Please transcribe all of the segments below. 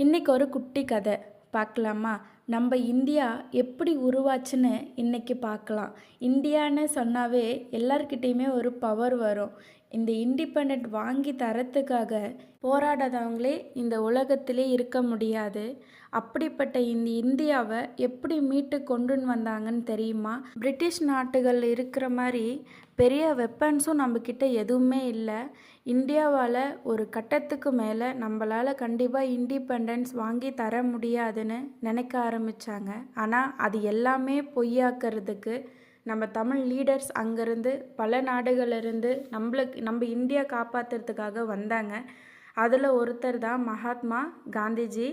இன்றைக்கி ஒரு குட்டி கதை பார்க்கலாமா? நம்ம இந்தியா எப்படி உருவாச்சுன்னு இன்றைக்கி பார்க்கலாம். இந்தியான்னு சொன்னாவே எல்லார்கிட்டேயுமே ஒரு பவர் வரும். இந்த இண்டிபெண்ட் வாங்கி தரத்துக்காக போராடாதவங்களே இந்த உலகத்திலே இருக்க முடியாது. அப்படிப்பட்ட இந்த இந்தியாவை எப்படி மீட்டு கொண்டுன்னு வந்தாங்கன்னு தெரியுமா? பிரிட்டிஷ் நாட்டுகள் இருக்கிற மாதிரி பெரிய வெப்பன்ஸும் நம்மக்கிட்ட எதுவுமே இல்லை. இந்தியாவால் ஒரு கட்டத்துக்கு மேலே நம்மளால் கண்டிப்பாக இண்டிபெண்டன்ஸ் வாங்கி தர முடியாதுன்னு நினைக்க ஆரம்பித்தாங்க. ஆனால் அது எல்லாமே பொய்யாக்கிறதுக்கு நம்ம தமிழ் லீடர்ஸ் அங்கேருந்து பல நாடுகளிலிருந்து நம்ம இந்தியா காப்பாற்றுறதுக்காக வந்தாங்க. அதில் ஒருத்தர் தான் மகாத்மா காந்திஜி.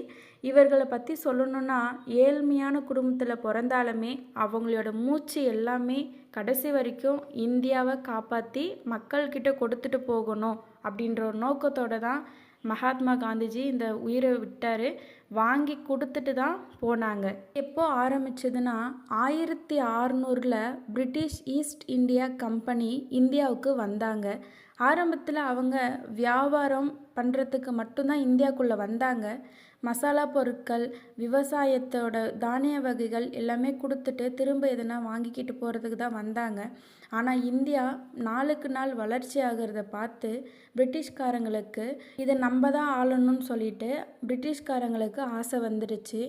இவர்களை பற்றி சொல்லணுன்னா, ஏழ்மையான குடும்பத்தில் பிறந்தாலுமே அவங்களோட மூச்சு எல்லாமே கடைசி வரைக்கும் இந்தியாவை காப்பாற்றி மக்கள்கிட்ட கொடுத்துட்டு போகணும் அப்படின்ற ஒரு நோக்கத்தோடு தான் மகாத்மா காந்திஜி இந்த உயிரை விட்டார். வாங்கி கொடுத்துட்டு தான் போனாங்க. எப்போ ஆரம்பிச்சதுன்னா 1600 பிரிட்டிஷ் ஈஸ்ட் இந்தியா கம்பெனி இந்தியாவுக்கு வந்தாங்க. ஆரம்பத்தில் அவங்க வியாபாரம் பண்ணுறதுக்கு மட்டும்தான் இந்தியாவுக்குள்ளே வந்தாங்க. மசாலா பொருட்கள், விவசாயத்தோட தானிய வகைகள் எல்லாமே கொடுத்துட்டு திரும்ப எதனா வாங்கிக்கிட்டு போகிறதுக்கு தான் வந்தாங்க. ஆனால் இந்தியா நாளுக்கு நாள் வளர்ச்சி ஆகிறத பார்த்து பிரிட்டிஷ்காரங்களுக்கு இதை நம்ம தான் ஆளணும்னு சொல்லிட்டு பிரிட்டிஷ்காரங்களுக்கு ஆசை வந்துடுச்சு.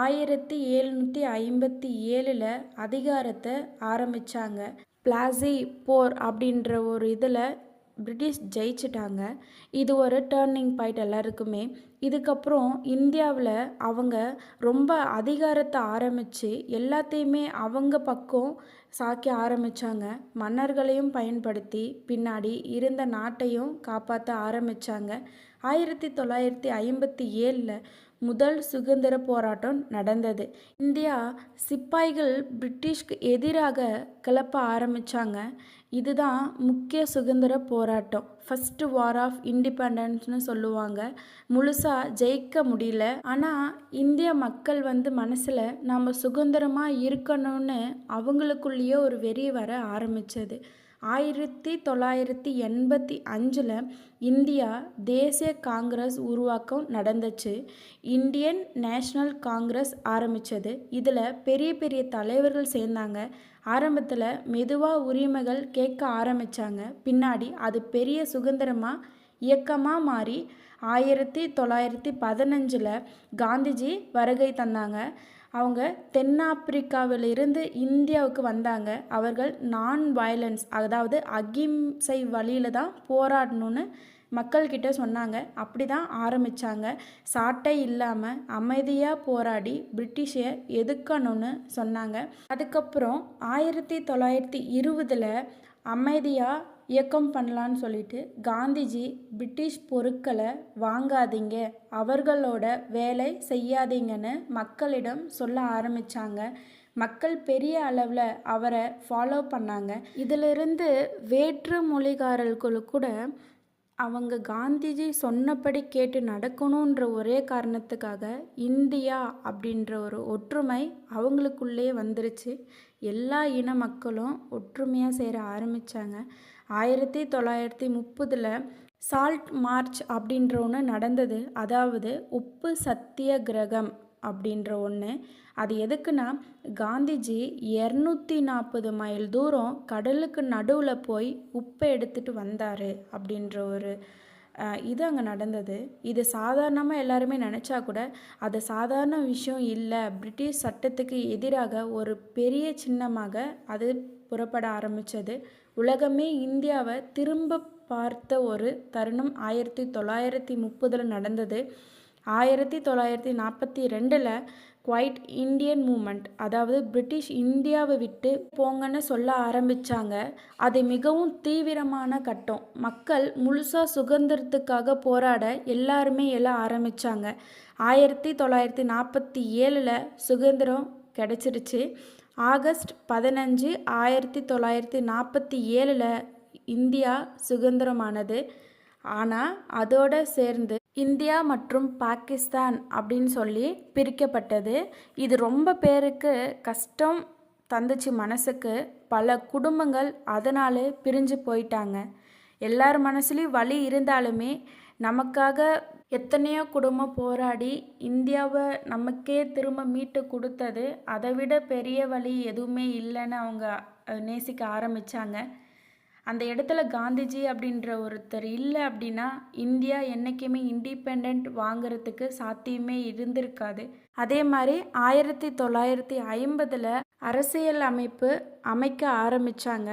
1757 அதிகாரத்தை ஆரம்பித்தாங்க. பிளாசி போர் அப்படின்ற ஒரு இதில் பிரிட்டிஷ் ஜெயிச்சிட்டாங்க. இது ஒரு டேர்னிங் பாயிண்ட் எல்லாருக்குமே. இதுக்கப்புறம் இந்தியாவில் அவங்க ரொம்ப அதிகாரத்தை ஆரம்பித்து எல்லாத்தையுமே அவங்க பக்கம் சாய்க்க ஆரம்பித்தாங்க. மன்னர்களையும் பயன்படுத்தி பின்னாடி இருந்த நாட்டையும் காப்பாற்ற ஆரம்பித்தாங்க. 1957 முதல் சுதந்திர போராட்டம் நடந்தது. இந்தியா சிப்பாய்கள் பிரிட்டிஷ்க்கு எதிராக கிளப்ப ஆரம்பித்தாங்க. இதுதான் முக்கிய சுதந்திர போராட்டம், ஃபர்ஸ்ட் வார் ஆஃப் இண்டிபெண்டன்ஸ்னு சொல்லுவாங்க. முழுசாக ஜெயிக்க முடியல. ஆனால் இந்திய மக்கள் மனசில் நாம் சுதந்திரமாக இருக்கணும்னு அவங்களுக்குள்ளேயே ஒரு வெறி வர ஆரம்பித்தது. 1985 இந்தியா தேசிய காங்கிரஸ் உருவாக்கம் நடந்துச்சு. இந்தியன் நேஷ்னல் காங்கிரஸ் ஆரம்பித்தது. இதில் பெரிய பெரிய தலைவர்கள் சேர்ந்தாங்க. ஆரம்பத்தில் மெதுவாக உரிமைகள் கேட்க ஆரம்பித்தாங்க. பின்னாடி அது பெரிய சுதந்திரமாக இயக்கமாக மாறி 1915 காந்திஜி வருகை தந்தாங்க. அவங்க தென்னாப்பிரிக்காவிலிருந்து இந்தியாவுக்கு வந்தாங்க. அவர்கள் நான் வயலன்ஸ், அதாவது அகிம்சை வழியில் தான் போராடணும்னு மக்கள்கிட்ட சொன்னாங்க. அப்படி தான் ஆரம்பித்தாங்க. சாட்டை இல்லாமல் அமைதியாக போராடி பிரிட்டிஷை எதிர்க்கணும்னு சொன்னாங்க. அதுக்கப்புறம் 1920 அமைதியாக இயக்கம் பண்ணலான்னு சொல்லிட்டு காந்திஜி பிரிட்டிஷ் பொருட்களை வாங்காதீங்க, அவர்களோட வேலை செய்யாதீங்கன்னு மக்களிடம் சொல்ல ஆரம்பித்தாங்க. மக்கள் பெரிய அளவில் அவரை ஃபாலோ பண்ணாங்க. இதிலிருந்து வேற்று மொழிகாரர்களுக்கு கூட அவங்க காந்திஜி சொன்னபடி கேட்டு நடக்கணுன்ற ஒரே காரணத்துக்காக இந்தியா அப்படின்ற ஒரு ஒற்றுமை அவங்களுக்குள்ளே வந்துருச்சு. எல்லா இன மக்களும் ஒற்றுமையாக சேர ஆரம்பித்தாங்க. 1930 சால்ட் மார்ச் அப்படின்ற ஒன்று நடந்தது. அதாவது உப்பு சத்தியாகிரகம் அப்படின்ற ஒன்று. அது எதுக்குன்னா, காந்திஜி 240 மைல் தூரம் கடலுக்கு நடுவில் போய் உப்பை எடுத்துகிட்டு வந்தார் அப்படின்ற ஒரு இது அங்கே நடந்தது. இது சாதாரணமாக எல்லாருமே நினச்சா கூட அது சாதாரண விஷயம் இல்லை. பிரிட்டிஷ் சட்டத்துக்கு எதிராக ஒரு பெரிய சின்னமாக அது புறப்பட ஆரம்பித்தது. உலகமே இந்தியாவை திரும்ப பார்த்த ஒரு தருணம் 1930 நடந்தது. 1942 குவைட் இந்தியன் மூமெண்ட், அதாவது பிரிட்டிஷ் இந்தியாவை விட்டு போங்கன்னு சொல்ல ஆரம்பித்தாங்க. அது மிகவும் தீவிரமான கட்டம். மக்கள் முழுசாக சுதந்திரத்துக்காக போராட எல்லாருமே எழ ஆரம்பித்தாங்க. 1947 சுதந்திரம் கிடச்சிருச்சு. ஆகஸ்ட் 15, 1947 இந்தியா சுதந்திரமானது. ஆனால் அதோடு சேர்ந்து இந்தியா மற்றும் பாகிஸ்தான் அப்படின்னு சொல்லி பிரிக்கப்பட்டது. இது ரொம்ப பேருக்கு கஷ்டம் தந்துச்சு மனசுக்கு. பல குடும்பங்கள் அதனால பிரிஞ்சு போயிட்டாங்க. எல்லார் மனசுலேயும் வலி இருந்தாலுமே நமக்காக எத்தனையோ குடும்பம் போராடி இந்தியாவை நமக்கே திரும்ப மீட்டு கொடுத்தது, அதை விட பெரிய வழி எதுவுமே இல்லைன்னு அவங்க நேசிக்க ஆரம்பித்தாங்க. அந்த இடத்துல காந்திஜி அப்படின்ற ஒருத்தர் இல்லை அப்படின்னா இந்தியா என்றைக்குமே இண்டிபெண்ட் வாங்கிறதுக்கு சாத்தியமே இருந்திருக்காது. அதே மாதிரி 1950 அரசியல் அமைப்பு அமைக்க ஆரம்பித்தாங்க.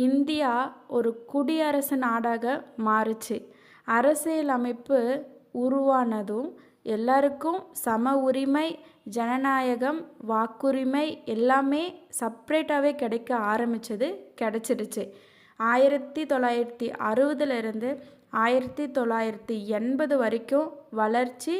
இந்தியா ஒரு குடியரசு நாடாக மாறுச்சு. அரசியல் அமைப்பு உருவானதும் எல்லாருக்கும் சம உரிமை, ஜனநாயகம், வாக்குரிமை எல்லாமே செப்ரேட்டாகவே கிடைக்க கிடச்சிடுச்சு. 1960 1980 வரைக்கும் வளர்ச்சி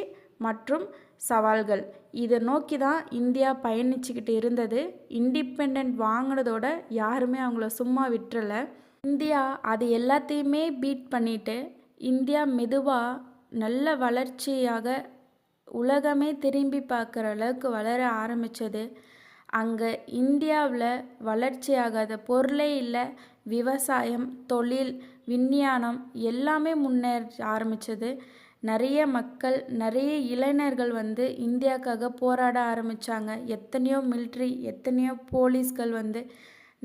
மற்றும் சவால்கள் இதை நோக்கி தான் இந்தியா பயணிச்சுக்கிட்டு இருந்தது. இண்டிபெண்ட் வாங்கினதோட யாருமே அவங்கள சும்மா விட்டுறலை. இந்தியா அது எல்லாத்தையுமே பீட் பண்ணிட்டு இந்தியா மெதுவாக நல்ல வளர்ச்சியாக உலகமே திரும்பி பார்க்குற அளவுக்கு வளர ஆரம்பித்தது. அங்கே இந்தியாவில் வளர்ச்சியாகாத பொருளே இல்லை. விவசாயம், தொழில், விஞ்ஞானம் எல்லாமே முன்னேற ஆரம்பித்தது. நிறைய மக்கள், நிறைய இளைஞர்கள் இந்தியாவுக்காக போராட ஆரம்பித்தாங்க. எத்தனையோ மிலிட்ரி, எத்தனையோ போலீஸ்கள்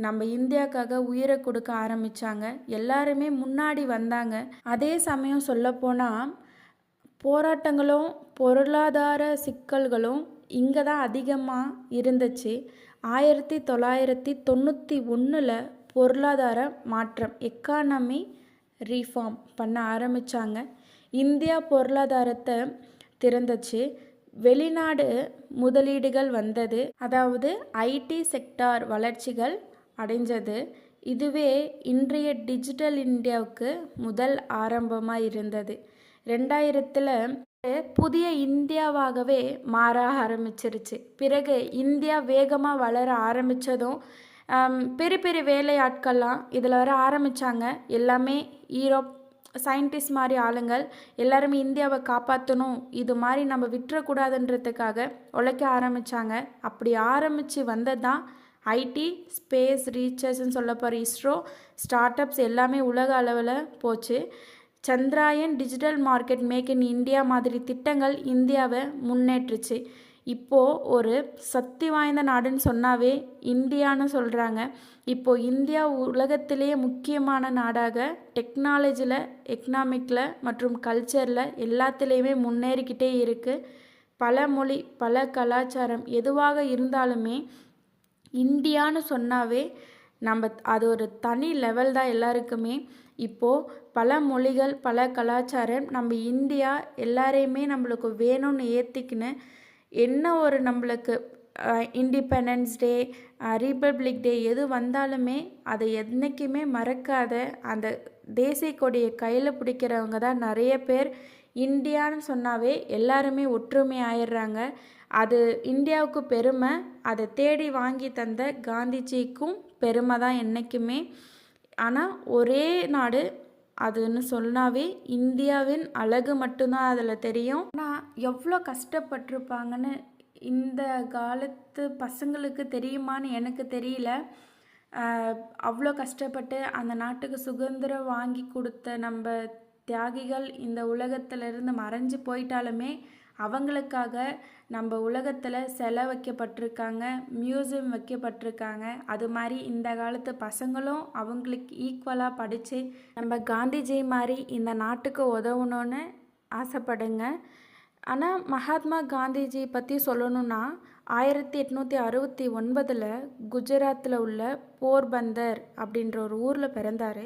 நம்ம இந்தியாவுக்காக உயிரை கொடுக்க ஆரம்பித்தாங்க. எல்லாருமே முன்னாடி வந்தாங்க. அதே சமயம் சொல்லப்போனால் போராட்டங்களும் பொருளாதார சிக்கல்களும் இங்கே தான் அதிகமாக இருந்துச்சு. 1991 பொருளாதார மாற்றம், எக்கானமி ரீஃபார்ம் பண்ண ஆரம்பித்தாங்க. இந்தியா பொருளாதாரத்தை திறந்துச்சு. வெளிநாடு முதலீடுகள் வந்தது. அதாவது ஐடி செக்டார் வளர்ச்சிகள் அடைஞ்சது. இதுவே இன்றைய டிஜிட்டல் இந்தியாவுக்கு முதல் ஆரம்பமாக இருந்தது. 2000 புதிய இந்தியாவாகவே மாற ஆரம்பிச்சிருச்சு. பிறகு இந்தியா வேகமாக வளர ஆரம்பித்ததும் பெரிய பெரிய வேலையாட்கள்லாம் இதில் வர ஆரம்பித்தாங்க. எல்லாமே யூரோப் சயின்டிஸ்ட் மாதிரி ஆளுங்கள் எல்லாருமே இந்தியாவை காப்பாற்றணும், இது மாதிரி நம்ம விட்டுறக்கூடாதுன்றதுக்காக உழைக்க ஆரம்பித்தாங்க. அப்படி ஆரம்பித்து வந்தது தான் ஐடி, ஸ்பேஸ் ரீசர்ச்னு சொல்ல போகிற இஸ்ரோ, ஸ்டார்ட் அப்ஸ் எல்லாமே உலக அளவில் போச்சு. Chandrayaan, digital market, make in India மாதிரி திட்டங்கள் இந்தியாவை முன்னேற்றுச்சு. இப்போது ஒரு சக்தி வாய்ந்த நாடுன்னு சொன்னாவே இந்தியான்னு சொல்கிறாங்க. இப்போது இந்தியா உலகத்திலேயே முக்கியமான நாடாக டெக்னாலஜியில், எக்கனாமிக்கில் மற்றும் கல்ச்சரில் எல்லாத்துலேயுமே முன்னேறிக்கிட்டே இருக்குது. பல மொழி, பல கலாச்சாரம் எதுவாக இருந்தாலுமே இந்தியான்னு சொன்னாவே நம்ம அது ஒரு தனி லெவல் தான் எல்லாருக்குமே. இப்போது பல மொழிகள், பல கலாச்சாரம், நம்ம இந்தியா எல்லாரையுமே நம்மளுக்கு வேணும்னு ஏற்றிக்கின்னு என்ன ஒரு நம்மளுக்கு இண்டிபெண்டன்ஸ் டே, ரிபப்ளிக் டே எது வந்தாலுமே அதை என்றைக்குமே மறக்காத அந்த தேசிய கொடியை கையில் பிடிக்கிறவங்க தான் நிறைய பேர். இந்தியான்னு சொன்னாவே எல்லாருமே ஒற்றுமை ஆயிடுறாங்க. அது இந்தியாவுக்கு பெருமை. அதை தேடி வாங்கி தந்த காந்திஜிக்கும் பெருமை தான் என்றைக்குமே. ஆனால் ஒரே நாடு அதுன்னு சொன்னாவே இந்தியாவின் அழகு மட்டும்தான் அதில் தெரியும். ஆனால் எவ்வளோ கஷ்டப்பட்டிருப்பாங்கன்னு இந்த காலத்து பசங்களுக்கு தெரியுமான்னு எனக்கு தெரியல. அவ்வளோ கஷ்டப்பட்டு அந்த நாட்டுக்கு சுதந்திரம் வாங்கி கொடுத்த நம்ம தியாகிகள் இந்த உலகத்திலிருந்து மறைஞ்சு போயிட்டாலுமே அவங்களுக்காக நம்ம உலகத்தில் சிலை வைக்கப்பட்டிருக்காங்க, மியூசியம் வைக்கப்பட்டிருக்காங்க. அது மாதிரி இந்த காலத்து பசங்களும் அவங்களுக்கு ஈக்குவலாக படித்து நம்ம காந்திஜி மாதிரி இந்த நாட்டுக்கு உதவணும்னு ஆசைப்படுங்க. ஆனால் மகாத்மா காந்திஜி பற்றி சொல்லணுன்னா 1869 குஜராத்தில் உள்ள போர்பந்தர் அப்படின்ற ஒரு ஊரில் பிறந்தார்.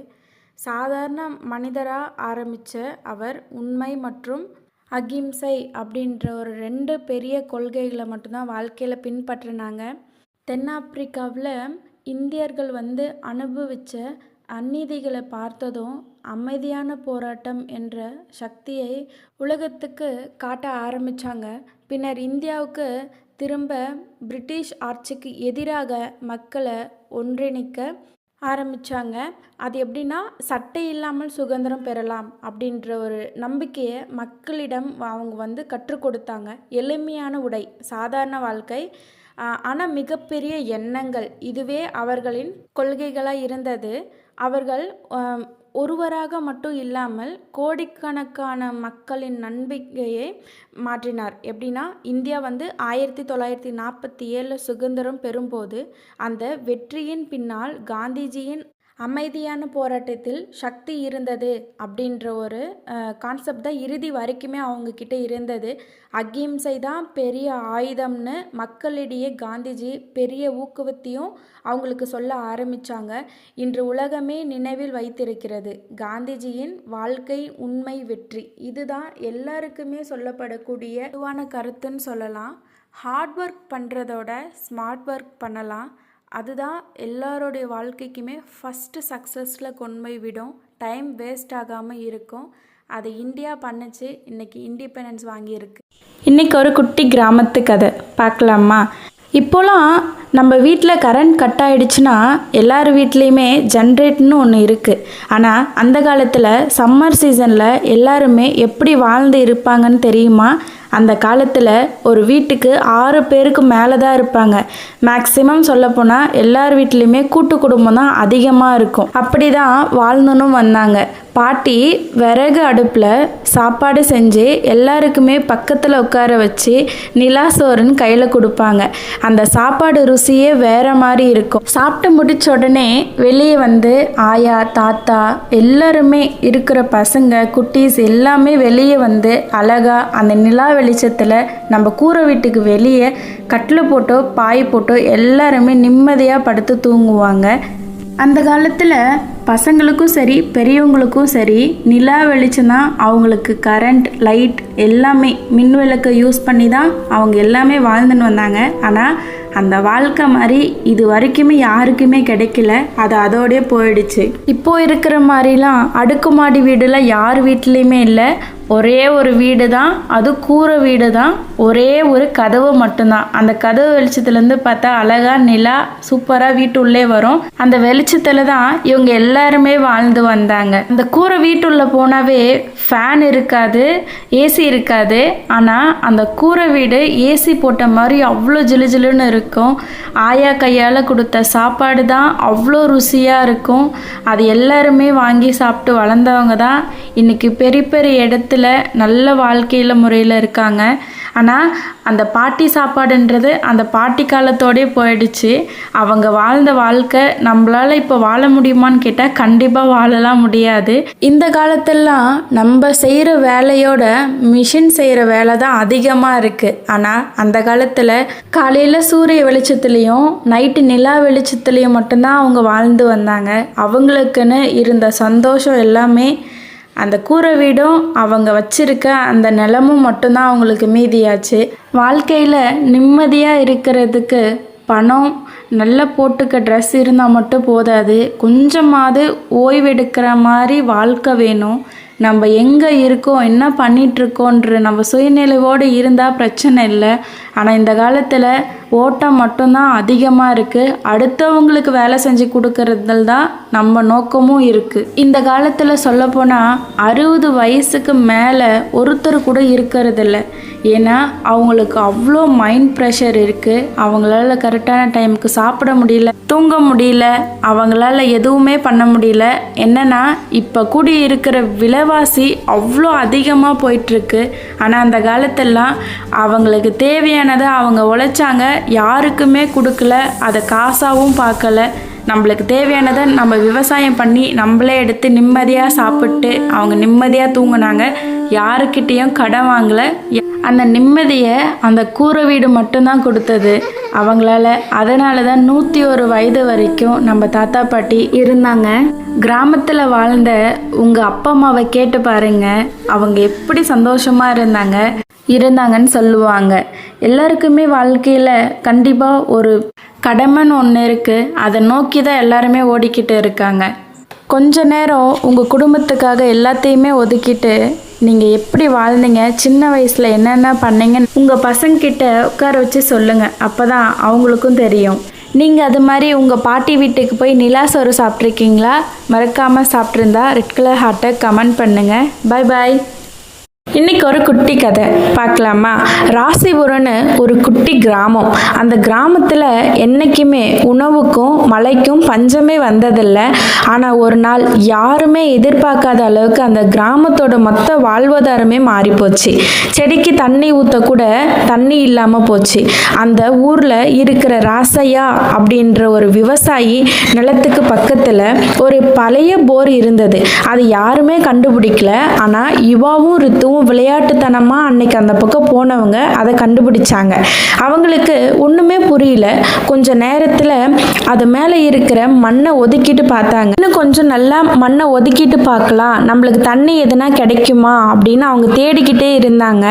சாதாரண மனிதராக ஆரம்பித்த அவர் உண்மை மற்றும் அகிம்சை அப்படின்ற ஒரு 2 பெரிய கொள்கைகளை மட்டும்தான் வாழ்க்கையில் பின்பற்றினாங்க. தென்னாப்பிரிக்காவில் இந்தியர்கள் அனுபவித்த அநீதிகளை பார்த்ததும் அமைதியான போராட்டம் என்ற சக்தியை உலகத்துக்கு காட்ட ஆரம்பித்தாங்க. பின்னர் இந்தியாவுக்கு திரும்ப பிரிட்டிஷ் ஆட்சிக்கு எதிராக மக்களை ஒன்றிணைக்க ஆரம்பித்தாங்க. அது எப்படின்னா சட்டை இல்லாமல் சுதந்திரம் பெறலாம் அப்படின்ற ஒரு நம்பிக்கையை மக்களிடம் அவங்க கற்றுக் கொடுத்தாங்க. எளிமையான உடை, சாதாரண வாழ்க்கை, ஆனால் மிகப்பெரிய எண்ணங்கள், இதுவே அவர்களின் கொள்கைகளாக இருந்தது. அவர்கள் ஒருவராக மட்டும் இல்லாமல் கோடிக்கணக்கான மக்களின் நம்பிக்கையை மாற்றினார். எப்படின்னா, இந்தியா 1947 சுதந்திரம் பெறும்போது அந்த வெற்றியின் பின்னால் காந்திஜியின் அமைதியான போராட்டத்தில் சக்தி இருந்தது அப்படின்ற ஒரு கான்செப்ட் தான் இறுதி வரைக்குமே அவங்கக்கிட்ட இருந்தது. அகிம்சை தான் பெரிய ஆயுதம்னு மக்களிடையே காந்திஜி பெரிய ஊக்குவித்தையும் அவங்களுக்கு சொல்ல ஆரம்பித்தாங்க. இன்று உலகமே நினைவில் வைத்திருக்கிறது காந்திஜியின் வாழ்க்கை உண்மை வெற்றி. இதுதான் எல்லாருக்குமே சொல்லப்படக்கூடிய பொதுவான கருத்துன்னு சொல்லலாம். ஹார்ட் ஒர்க் பண்ணுறதோட ஸ்மார்ட் ஒர்க் பண்ணலாம். அதுதான் எல்லாரோடைய வாழ்க்கைக்குமே ஃபஸ்ட்டு சக்ஸஸில் கொண்டு போய் விடும். டைம் வேஸ்ட் ஆகாமல் இருக்கும். அதை இந்தியா பண்ணுச்சு. இன்றைக்கி இண்டிபெண்டன்ஸ் வாங்கியிருக்கு. இன்றைக்கி ஒரு குட்டி கிராமத்து கதை பார்க்கலாமா? இப்போலாம் நம்ம வீட்டில் கரண்ட் கட் ஆகிடுச்சுன்னா எல்லார் வீட்லேயுமே ஜென்ரேட்னு ஒன்று இருக்குது. ஆனால் அந்த காலத்தில் சம்மர் சீசனில் எல்லாருமே எப்படி வாழ்ந்து இருப்பாங்கன்னு தெரியுமா? அந்த காலத்தில் ஒரு வீட்டுக்கு 6 பேருக்கு மேலே தான் இருப்பாங்க. மேக்ஸிமம் சொல்லப்போனால் எல்லார் வீட்லேயுமே கூட்டு குடும்பம் தான் அதிகமாக இருக்கும். அப்படி தான் வாழ்ந்துன்னு வந்தாங்க. பாட்டி விறகு அடுப்பில் சாப்பாடு செஞ்சு எல்லாருக்குமே பக்கத்தில் உட்கார வச்சு நிலா சோறுன்னு கையில் கொடுப்பாங்க. அந்த சாப்பாடு ருசியே வேறு மாதிரி இருக்கும். சாப்பிட்டு முடிச்ச உடனே வெளியே ஆயா தாத்தா எல்லாருமே இருக்கிற பசங்க குட்டீஸ் எல்லாமே வெளியே அழகாக அந்த நிலா வெளிச்சத்தில் நம்ம கூரை வீட்டுக்கு வெளியே கட்டில் போட்டோ பாய் போட்டோ எல்லாருமே நிம்மதியாக படுத்து தூங்குவாங்க. அந்த காலத்தில் பசங்களுக்கும் சரி பெரியவங்களுக்கும் சரி நிலா வெளிச்சம் தான் அவங்களுக்கு கரண்ட் லைட் எல்லாமே மின் விளக்கை யூஸ் பண்ணி தான் அவங்க எல்லாமே வாழ்ந்துன்னு வந்தாங்க. ஆனால் அந்த வாழ்க்கை மாதிரி இது வரைக்குமே யாருக்குமே கிடைக்கல. அது அதோடய போயிடுச்சு. இப்போ இருக்கிற மாதிரிலாம் அடுக்குமாடி வீடுலாம் யார் வீட்லேயுமே இல்லை. ஒரே ஒரு வீடு தான், அது கூரை வீடு தான். ஒரே ஒரு கதவு மட்டும்தான். அந்த கதவு வெளிச்சத்துலேருந்து பார்த்தா அழகாக நிலா சூப்பராக வீட்டுள்ளே வரும். அந்த வெளிச்சத்தில் தான் இவங்க எல்லாருமே வாழ்ந்து வந்தாங்க. அந்த கூரை வீட்டுள்ளே போனாவே ஃபேன் இருக்காது, ஏசி இருக்காது. ஆனால் அந்த கூரை வீடு ஏசி போட்ட மாதிரி அவ்வளோ ஜிலுஜிலுன்னு இருக்கும். ஆயா கையால் கொடுத்த சாப்பாடு தான் அவ்வளோ ருசியாக இருக்கும். அது எல்லாருமே வாங்கி சாப்பிட்டு வளர்ந்தவங்க தான் இன்றைக்கி பெரிய பெரிய இடத்துல நல்ல வாழ்க்கையில் முறையில் இருக்காங்க. ஆனால் அந்த பாட்டி சாப்பாடுன்றது அந்த பாட்டி காலத்தோடே போயிடுச்சு. அவங்க வாழ்ந்த வாழ்க்கை நம்மளால் இப்போ வாழ முடியுமான்னு கேட்டால் கண்டிப்பாக வாழலாம் முடியாது. இந்த காலத்தெல்லாம் நம்ம செய்கிற வேலையோட மிஷின் செய்கிற வேலை தான் அதிகமாக இருக்குது. ஆனால் அந்த காலத்தில் காலையில் சூரிய வெளிச்சத்துலேயும் நைட்டு நிலா வெளிச்சத்துலேயும் மட்டும்தான் அவங்க வாழ்ந்து வந்தாங்க. அவங்களுக்குன்னு இருந்த சந்தோஷம் எல்லாமே அந்த கூரை வீடும் அவங்க வச்சிருக்க அந்த நிலமும் மட்டும்தான் அவங்களுக்கு மீதியாச்சு. வாழ்க்கையில் நிம்மதியாக இருக்கிறதுக்கு பணம் நல்லா போட்டுக்க ட்ரெஸ் இருந்தால் மட்டும் போதாது. கொஞ்சமாவது ஓய்வெடுக்கிற மாதிரி வாழ்க்கை வேணும். நம்ம எங்கே இருக்கோம் என்ன பண்ணிகிட்ருக்கோன்ற நம்ம சுயநிலைவோடு இருந்தால் பிரச்சனை இல்லை. ஆனால் இந்த காலத்தில் ஓட்டம் மட்டும்தான் அதிகமாக இருக்குது. அடுத்தவங்களுக்கு வேலை செஞ்சு கொடுக்கறதுல தான் நம்ம நோக்கமும் இருக்குது. இந்த காலத்தில் சொல்லப்போனால் 60 வயசுக்கு மேலே ஒருத்தர் கூட இருக்கிறதில்ல. ஏன்னா அவங்களுக்கு அவ்வளோ மைண்ட் ப்ரெஷர் இருக்குது. அவங்களால கரெக்டான டைமுக்கு சாப்பிட முடியல, தூங்க முடியல, அவங்களால எதுவுமே பண்ண முடியல. என்னென்னா இப்போ கூடி இருக்கிற விலைவாசி அவ்வளோ அதிகமாக போயிட்டுருக்கு. ஆனால் அந்த காலத்தெல்லாம் அவங்களுக்கு தேவையானதை அவங்க உழைச்சாங்க, யாருக்குமே கொடுக்கல, அதை காசாகவும் பார்க்கல. நம்மளுக்கு தேவையானதை நம்ம விவசாயம் பண்ணி நம்மளே எடுத்து நிம்மதியாக சாப்பிட்டு அவங்க நிம்மதியாக தூங்கினாங்க. யாருக்கிட்டேயும் கடன் வாங்கலை. அந்த நிம்மதியை அந்த கூரை வீடு மட்டும்தான் கொடுத்தது அவங்களால. அதனால தான் 101 வயது வரைக்கும் நம்ம தாத்தா பாட்டி இருந்தாங்க. கிராமத்தில் வாழ்ந்த உங்கள் அப்பா அம்மாவை கேட்டு பாருங்க, அவங்க எப்படி சந்தோஷமாக இருந்தாங்கன்னு சொல்லுவாங்க. எல்லாருக்குமே வாழ்க்கையில் கண்டிப்பாக ஒரு கடமைன்னு ஒன்று இருக்குது. அதை நோக்கி தான் எல்லாருமே ஓடிக்கிட்டு இருக்காங்க. கொஞ்ச நேரம் உங்கள் குடும்பத்துக்காக எல்லாத்தையுமே ஒதுக்கிட்டு நீங்கள் எப்படி வாழ்ந்தீங்க, சின்ன வயசில் என்னென்ன பண்ணீங்க உங்கள் பசங்கிட்ட உட்கார வச்சு சொல்லுங்கள். அப்போ தான் அவங்களுக்கும் தெரியும். நீங்கள் அது மாதிரி உங்கள் பாட்டி வீட்டுக்கு போய் நிலா சோறு சாப்பிட்ருக்கீங்களா? மறக்காமல் சாப்பிட்ருந்தா ரெட் கலர் ஹார்ட்டை கமெண்ட் பண்ணுங்கள். பாய் பாய். இன்னைக்கு ஒரு குட்டி கதை பார்க்கலாமா? ராசிபுரம்னு ஒரு குட்டி கிராமம். அந்த கிராமத்தில் என்றைக்குமே உணவுக்கும் மழைக்கும் பஞ்சமே வந்ததில்லை. ஆனால் ஒரு நாள் யாருமே எதிர்பார்க்காத அளவுக்கு அந்த கிராமத்தோட மொத்த வாழ்வாதாரமே மாறி போச்சு. செடிக்கு தண்ணி ஊற்றக்கூட தண்ணி இல்லாமல் போச்சு. அந்த ஊரில் இருக்கிற ராசையா அப்படின்ற ஒரு விவசாயி நிலத்துக்கு பக்கத்தில் ஒரு பழைய போர் இருந்தது. அது யாருமே கண்டுபிடிக்கல. ஆனால் இவாவும் ரித்துவும் விளையாட்டுத்தனமாக அன்னைக்கு அந்த பக்கம் போனவங்க அதை கண்டுபிடிச்சாங்க. அவங்களுக்கு ஒன்றுமே புரியல. கொஞ்ச நேரத்தில் அது மேலே இருக்கிற மண்ணை ஒதுக்கிட்டு பார்த்தாங்க. இன்னும் கொஞ்சம் நல்லா மண்ணை ஒதுக்கிட்டு பார்க்கலாம், நம்மளுக்கு தண்ணி எதுனா கிடைக்குமா அப்படின்னு அவங்க தேடிக்கிட்டே இருந்தாங்க.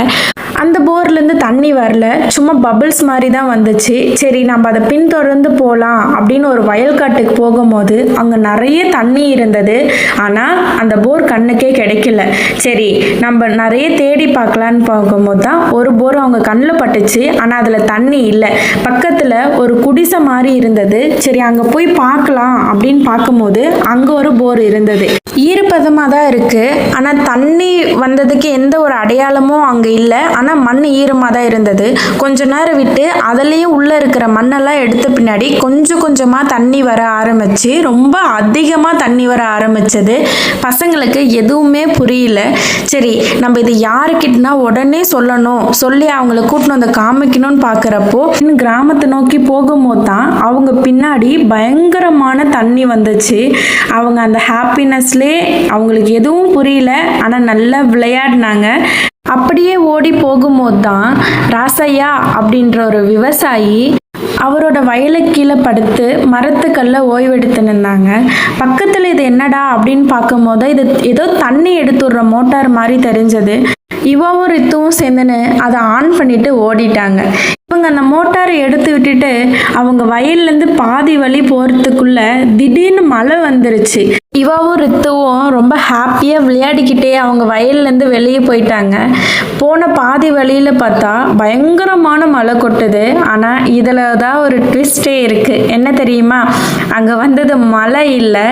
அந்த போர்லேருந்து தண்ணி வரல, சும்மா பபிள்ஸ் மாதிரி தான் வந்துச்சு. சரி, நம்ம அதை பின்தொடர்ந்து போகலாம் அப்படின்னு ஒரு வயல்காட்டுக்கு போகும்போது அங்கே நிறைய தண்ணி இருந்தது. ஆனால் அந்த போர் கண்ணுக்கே கிடைக்கல. சரி, நம்ம நிறைய தேடி பார்க்கலான்னு போகும்போது தான் ஒரு போர் அவங்க கண்ணில் பட்டுச்சு. ஆனால் அதில் தண்ணி இல்லை. பக்கத்தில் ஒரு குடிசை மாதிரி இருந்தது. சரி, அங்கே போய் பார்க்கலாம் அப்படின்னு பார்க்கும்போது அங்கே ஒரு போர் இருந்தது. ஈரப்பதமாக தான் இருக்குது. ஆனால் தண்ணி வந்ததுக்கு எந்த ஒரு அடையாளமும் அங்கே இல்லை. ஆனால் மண் ஈரமாக தான் இருந்தது. கொஞ்ச நேரம் விட்டு அதுலேயும் உள்ளே இருக்கிற மண்ணெல்லாம் எடுத்த பின்னாடி கொஞ்சம் கொஞ்சமாக தண்ணி வர ஆரம்பிச்சு, ரொம்ப அதிகமாக தண்ணி வர ஆரம்பிச்சது. பசங்களுக்கு எதுவுமே புரியல. சரி, நம்ம இது யாருக்கிட்டனா உடனே சொல்லணும், சொல்லி அவங்கள கூட்டின்னு வந்து காமிக்கணும்னு பார்க்குறப்போ கிராமத்தை நோக்கி போகும்போது தான் அவங்க பின்னாடி பயங்கரமான தண்ணி வந்துச்சு. அவங்க அந்த ஹாப்பினஸ்லேயே அவங்களுக்கு எதுவும் புரியல. ஆனால் நல்லா விளையாடினாங்க. அப்படியே ஓடி போகும்போது தான் ராசையா அப்படின்ற ஒரு விவசாயி அவரோட வயலுக்கு கீழே படுத்து மரத்துக்கல்ல ஓய்வெடுத்து நின்னாங்க. பக்கத்தில் இது என்னடா அப்படின்னு பார்க்கும்போது இது ஏதோ தண்ணி எடுத்துடுற மோட்டார் மாதிரி தெரிஞ்சது. இவாவும் ரித்துவும் சேர்ந்துன்னு அதை ஆன் பண்ணிட்டு ஓடிட்டாங்க. இவங்க அந்த மோட்டாரை எடுத்து விட்டுட்டு அவங்க வயல்லேருந்து பாதி வழி போகிறதுக்குள்ள திடீர்னு மழை வந்துருச்சு. இவாவும் ரித்துவும் ரொம்ப ஹாப்பியாக விளையாடிக்கிட்டே அவங்க வயல்லேருந்து வெளியே போயிட்டாங்க. போன பாதி வழியில் பார்த்தா பயங்கரமான மழை கொட்டுது. ஆனால் இதில் தான் ஒரு ட்விஸ்டே இருக்குது. என்ன தெரியுமா? அங்கே வந்தது மழை இல்லை,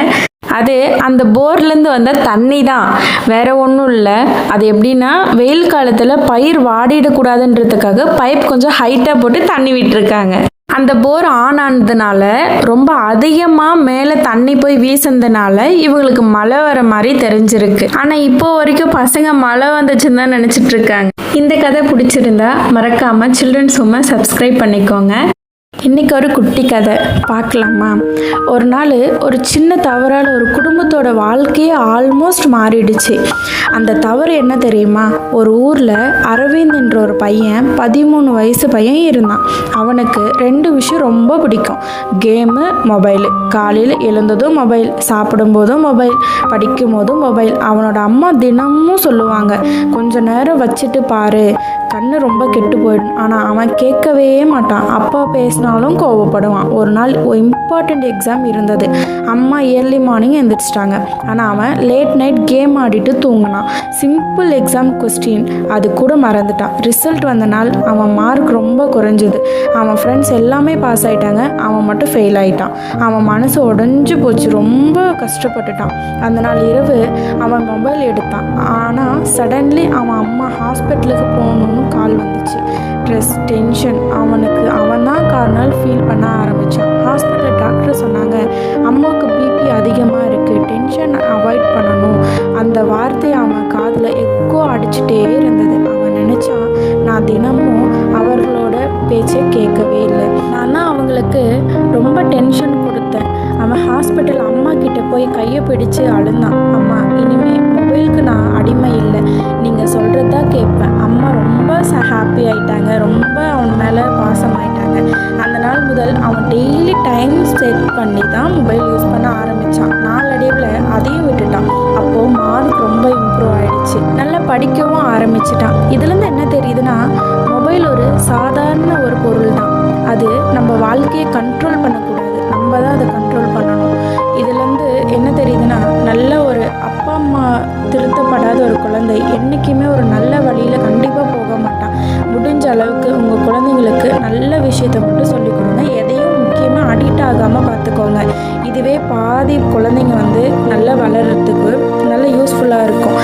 அது அந்த போர்லேருந்து வந்த தண்ணி தான், வேற ஒன்றும் இல்லை. அது எப்படின்னா, வெயில் காலத்தில் பயிர் வாடிடக்கூடாதுன்றதுக்காக பைப் கொஞ்சம் ஹைட்டாக போட்டு தண்ணி விட்டுருக்காங்க. அந்த போர் ஆன் ஆனதுனால ரொம்ப அதிகமாக மேலே தண்ணி போய் வீசினதுனால இவங்களுக்கு மழை வர மாதிரி தெரிஞ்சிருக்கு. ஆனால் இப்போ வரைக்கும் பசங்க மழை வந்துச்சுன்னு தான் நினச்சிட்டு இருக்காங்க. இந்த கதை பிடிச்சிருந்தா மறக்காமல் சில்ட்ரன்ஸ் ஹோமை சப்ஸ்கிரைப் பண்ணிக்கோங்க. இன்றைக்கி ஒரு குட்டி கதை பார்க்கலாமா? ஒரு நாள் ஒரு சின்ன தவறால் ஒரு குடும்பத்தோட வாழ்க்கையே ஆல்மோஸ்ட் மாறிடுச்சு. அந்த தவறு என்ன தெரியுமா? ஒரு ஊரில் அரவிந்த் என்ற ஒரு பையன், 13 வயசு பையன் இருந்தான். அவனுக்கு 2 விஷயம் ரொம்ப பிடிக்கும்: கேமு, மொபைலு. காலையில் எழுந்ததும் மொபைல், சாப்பிடும்போதும் மொபைல், படிக்கும் போதும் மொபைல். அவனோட அம்மா தினமும் சொல்லுவாங்க, கொஞ்ச நேரம் வச்சுட்டு பாரு, கண்ணு ரொம்ப கெட்டு போயிடும். ஆனால் அவன் கேட்கவே மாட்டான். அப்பா பேசினாலும் கோவப்படுவான். ஒரு நாள் இம்பார்ட்டண்ட் எக்ஸாம் இருந்தது. அம்மா ஏர்லி மார்னிங் எழுந்திரிச்சிட்டாங்க. ஆனால் அவன் லேட் நைட் கேம் ஆடிட்டு தூங்கினான். சிம்பிள் எக்ஸாம் கொஸ்டின் அது கூட மறந்துட்டான். ரிசல்ட் வந்த நாள் அவன் மார்க் ரொம்ப குறைஞ்சிது. அவன் ஃப்ரெண்ட்ஸ் எல்லாமே பாஸ் ஆகிட்டாங்க, அவன் மட்டும் ஃபெயில் ஆகிட்டான். அவன் மனசு உடஞ்சி போச்சு, ரொம்ப கஷ்டப்பட்டுட்டான். அந்த நாள் இரவு அவன் மொபைல் எடுத்தான். ஆனால் சடன்லி அவன் அம்மா ஹாஸ்பிட்டலுக்கு போகணும்னு கால் வந்துச்சு. ஸ்ட்ரெஸ், டென்ஷன், அவன் தான் காரணம் ஃபீல் பண்ண ஆரம்பித்தான். ஹாஸ்பிட்டல் டாக்டர் சொன்னாங்க, அம்மாவுக்கு பிபி அதிகமாக இருக்குது, டென்ஷன் அவாய்ட் பண்ணணும். அந்த வார்த்தை அவன் காதில் எக்கோ அடிச்சுட்டே இருந்தது. அவன் நினச்சான், நான் தினமும் அவர்களோட பேச்சை கேட்கவே இல்லை, நான் தான் அவங்களுக்கு ரொம்ப டென்ஷன் கொடுத்தேன். அவன் ஹாஸ்பிட்டல் அம்மா கிட்ட போய் கையை பிடிச்சு அழுந்தான். அம்மா, இனிமேல் மொபைலுக்கு நான் அடிமை இல்லை, நீங்கள் சொல்கிறதா கேட்பேன். அம்மா ரொம்ப ஹாப்பி ஆகிட்டாங்க, ரொம்ப அவன் மேலே பாசம் ஆகிட்டாங்க. அந்த நாள் முதல் அவன் டெய்லி டைம் செட் பண்ணி தான் மொபைல் யூஸ் பண்ண ஆரம்பித்தான். நாளடைவில் அதையும் விட்டுட்டான். அப்போது மார்க் ரொம்ப இம்ப்ரூவ் ஆகிடுச்சு, நல்லா படிக்கவும் ஆரம்பிச்சிட்டான். இதுலேருந்து என்ன தெரியுதுன்னா, மொபைல் ஒரு சாதாரண ஒரு பொருள் தான். அது நம்ம வாழ்க்கையை கண்ட்ரோல் பண்ணக்கூடாது, நம்ம தான் அதை கண்ட்ரோல் பண்ணணும். இதுலேருந்து என்ன தெரியுதுன்னா, நல்ல ஒரு அப்பா அம்மா திருத்தப்படாத ஒரு குழந்தை என்றைக்குமே ஒரு நல்ல வழியில் கண்டிப்பாக போக மாட்டான். முடிஞ்ச அளவுக்கு உங்கள் குழந்தைங்களுக்கு நல்ல விஷயத்தை மட்டும் சொல்லிக் கொடுங்க. எதையும் முக்கியமாக அடிக்ட் ஆகாமல் பார்த்துக்கோங்க. இதுவே பாதி குழந்தைங்க நல்லா வளர்கிறதுக்கு நல்ல யூஸ்ஃபுல்லாக இருக்கும்.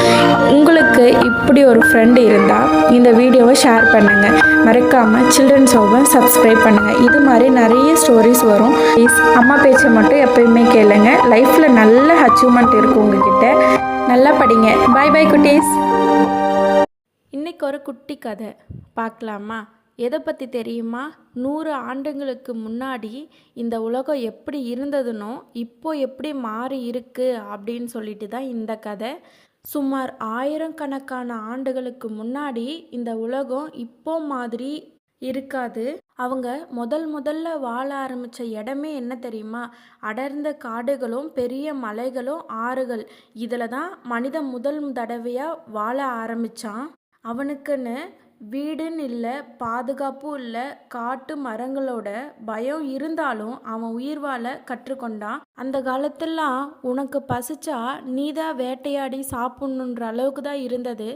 உங்களுக்கு இப்படி ஒரு ஃப்ரெண்டு இருந்தால் இந்த வீடியோவை ஷேர் பண்ணுங்கள். மறக்காமல் சில்ட்ரன்ஸ் ஹோவை சப்ஸ்கிரைப் பண்ணுங்கள். இது மாதிரி நிறைய ஸ்டோரிஸ் வரும். ப்ளீஸ் அம்மா பேச்சை மட்டும் எப்பயுமே கேளுங்க. லைஃப்பில் நல்ல அச்சீவ்மெண்ட் இருக்கும் உங்ககிட்ட. நல்லா படிங்க. பாய் பாய் குட்டீஸ். இன்னைக்கு ஒரு குட்டி கதை பார்க்கலாமா? எதை பற்றி தெரியுமா? 100 ஆண்டுகளுக்கு முன்னாடி இந்த உலகம் எப்படி இருந்ததுனோ இப்போ எப்படி மாறி இருக்கு அப்படின்னு சொல்லிட்டு தான் இந்த கதை. சுமார் 1000 கணக்கான ஆண்டுகளுக்கு முன்னாடி இந்த உலகம் இப்போ மாதிரி இருக்காது. அவங்க முதல்ல வாழ ஆரம்பித்த இடமே என்ன தெரியுமா? அடர்ந்த காடுகளும் பெரிய மலைகளும் ஆறுகள். இதில் தான் மனிதன் முதல் தடவையாக வாழ ஆரம்பித்தான். அவனுக்குன்னு வீடுன்னு இல்லை, பாதுகாப்பும் இல்லை. காட்டு மரங்களோட பயம் இருந்தாலும் அவன் உயிர் வாழ கற்றுக்கொண்டான். அந்த காலத்திலாம் உனக்கு பசிச்சா நீதான் வேட்டையாடி சாப்பிட்ணுன்ற அளவுக்கு தான் இருந்தது.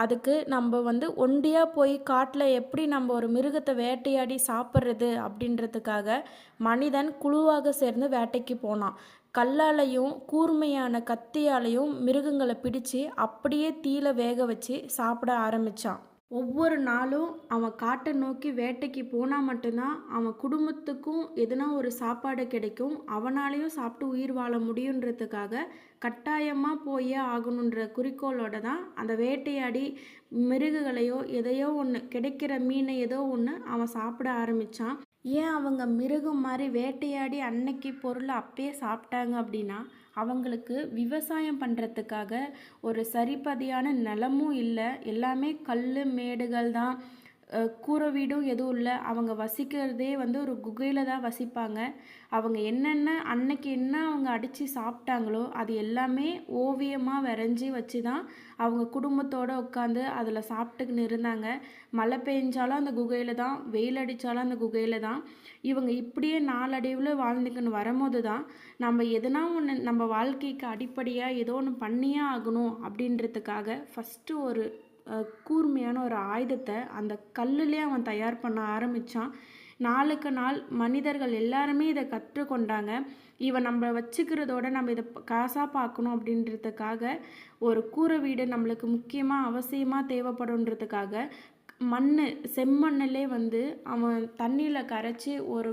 அதுக்கு நம்ம ஒண்டியாக போய் காட்டில் எப்படி நம்ம ஒரு மிருகத்தை வேட்டையாடி சாப்பிட்றது அப்படின்றதுக்காக மனிதன் குழுவாக சேர்ந்து வேட்டைக்கு போனான். கல்லாலையும் கூர்மையான கத்தியாலையும் மிருகங்களை பிடிச்சு அப்படியே தீயில வேக வச்சு சாப்பிட ஆரம்பித்தான். ஒவ்வொரு நாளும் அவன் காட்டை நோக்கி வேட்டைக்கு போனால் மட்டும்தான் அவன் குடும்பத்துக்கும் எதுனா ஒரு சாப்பாடு கிடைக்கும். அவனாலையும் சாப்பிட்டு உயிர் வாழ முடியுன்றதுக்காக கட்டாயமாக போயே ஆகணுன்ற குறிக்கோளோட தான் அந்த வேட்டையாடி மிருகங்களையோ எதையோ ஒன்று, கிடைக்கிற மீனை ஏதோ ஒன்று அவன் சாப்பிட ஆரம்பித்தான். ஏன் அவங்க மிருகம் மாதிரி வேட்டையாடி அன்னைக்கு பொருளை அப்பயே சாப்பிட்டாங்க அப்படின்னா, அவங்களுக்கு விவசாயம் பண்ணுறதுக்காக ஒரு சரிபதியான நிலமும் இல்லை. எல்லாமே கல் மேடுகள் தான். கூரை வீடும் எதுவும் இல்லை. அவங்க வசிக்கிறதே ஒரு குகையில் தான் வசிப்பாங்க. அவங்க அன்னைக்கு என்ன அவங்க அடித்து சாப்பிட்டாங்களோ அது எல்லாமே ஓவியமாக வரைஞ்சி வச்சு தான் அவங்க குடும்பத்தோடு உட்காந்து அதில் சாப்பிட்டுக்கின்னு இருந்தாங்க. மழை பெஞ்சாலும் அந்த குகையில் தான், வெயில் அடித்தாலும் அந்த குகையில் தான். இவங்க இப்படியே நாளடைவில் வாழ்ந்துக்கின்னு வரும்போது தான் நம்ம எதுனா ஒன்று நம்ம வாழ்க்கைக்கு அடிப்படையாக ஏதோ ஒன்று பண்ணியே ஆகணும் அப்படின்றதுக்காக ஃபஸ்ட்டு ஒரு கூர்மையான ஒரு ஆயுதத்தை அந்த கல்லுலேயே அவன் தயார் பண்ண ஆரம்பித்தான். நாளுக்கு நாள் மனிதர்கள் எல்லாருமே இதை கற்றுக்கொண்டாங்க. இவன் நம்ம வச்சுக்கிறதோட நம்ம இதை காசாக பார்க்கணும் அப்படின்றதுக்காக ஒரு கூரை வீடு நம்மளுக்கு முக்கியமாக அவசியமாக தேவைப்படுன்றதுக்காக செம்மண்ணிலே அவன் தண்ணியில் கரைச்சி ஒரு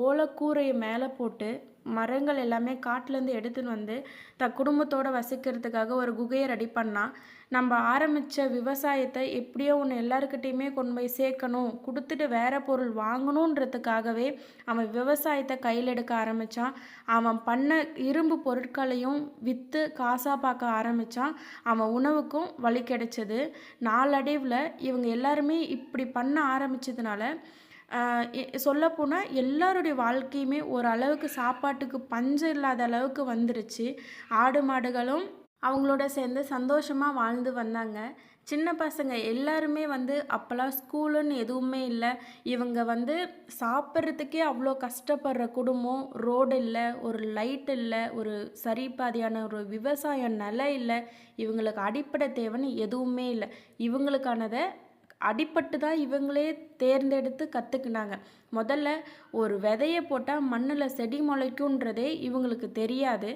ஓலைக்கூரையை மேலே போட்டு மரங்கள் எல்லாமே காட்டிலேருந்து எடுத்துன்னு தன் குடும்பத்தோடு வசிக்கிறதுக்காக ஒரு குகையை ரெடி பண்ணான். நம்ம ஆரம்பித்த விவசாயத்தை எப்படியோ ஒன்று எல்லாருக்கிட்டையுமே கொண்டு போய் சேர்க்கணும், கொடுத்துட்டு வேற பொருள் வாங்கணுன்றதுக்காகவே அவன் விவசாயத்தை கையில் எடுக்க ஆரம்பித்தான். அவன் பண்ண இரும்பு பொருட்களையும் விற்று காசாக பார்க்க ஆரம்பித்தான். அவன் உணவுக்கும் வழி கிடைச்சது. நாளடைவில் இவங்க எல்லாருமே இப்படி பண்ண ஆரம்பித்ததுனால சொல்லப்போனால் எல்லாருடைய வாழ்க்கையுமே ஓரளவுக்கு சாப்பாட்டுக்கு பஞ்சம் இல்லாத அளவுக்கு வந்துருச்சு. ஆடு மாடுகளும் அவங்களோட சேர்ந்து சந்தோஷமாக வாழ்ந்து வந்தாங்க. சின்ன பசங்க எல்லாருமே அப்போல்லாம் ஸ்கூலுன்னு எதுவுமே இல்லை. இவங்க சாப்பிட்றதுக்கே அவ்வளோ கஷ்டப்படுற குடும்பம். ரோடு இல்லை, ஒரு லைட் இல்லை, ஒரு சரிபாதியான ஒரு விவசாயம் நிலம் இல்லை. இவங்களுக்கு அடிப்படை தேவைன்னு எதுவுமே இல்லை. இவங்களுக்கானதை அடிப்பட்டு தான் இவங்களே தேர்ந்தெடுத்து கற்றுக்கினாங்க. முதல்ல ஒரு விதையை போட்டால் மண்ணில் செடி முளைக்குன்றதே இவங்களுக்கு தெரியாது.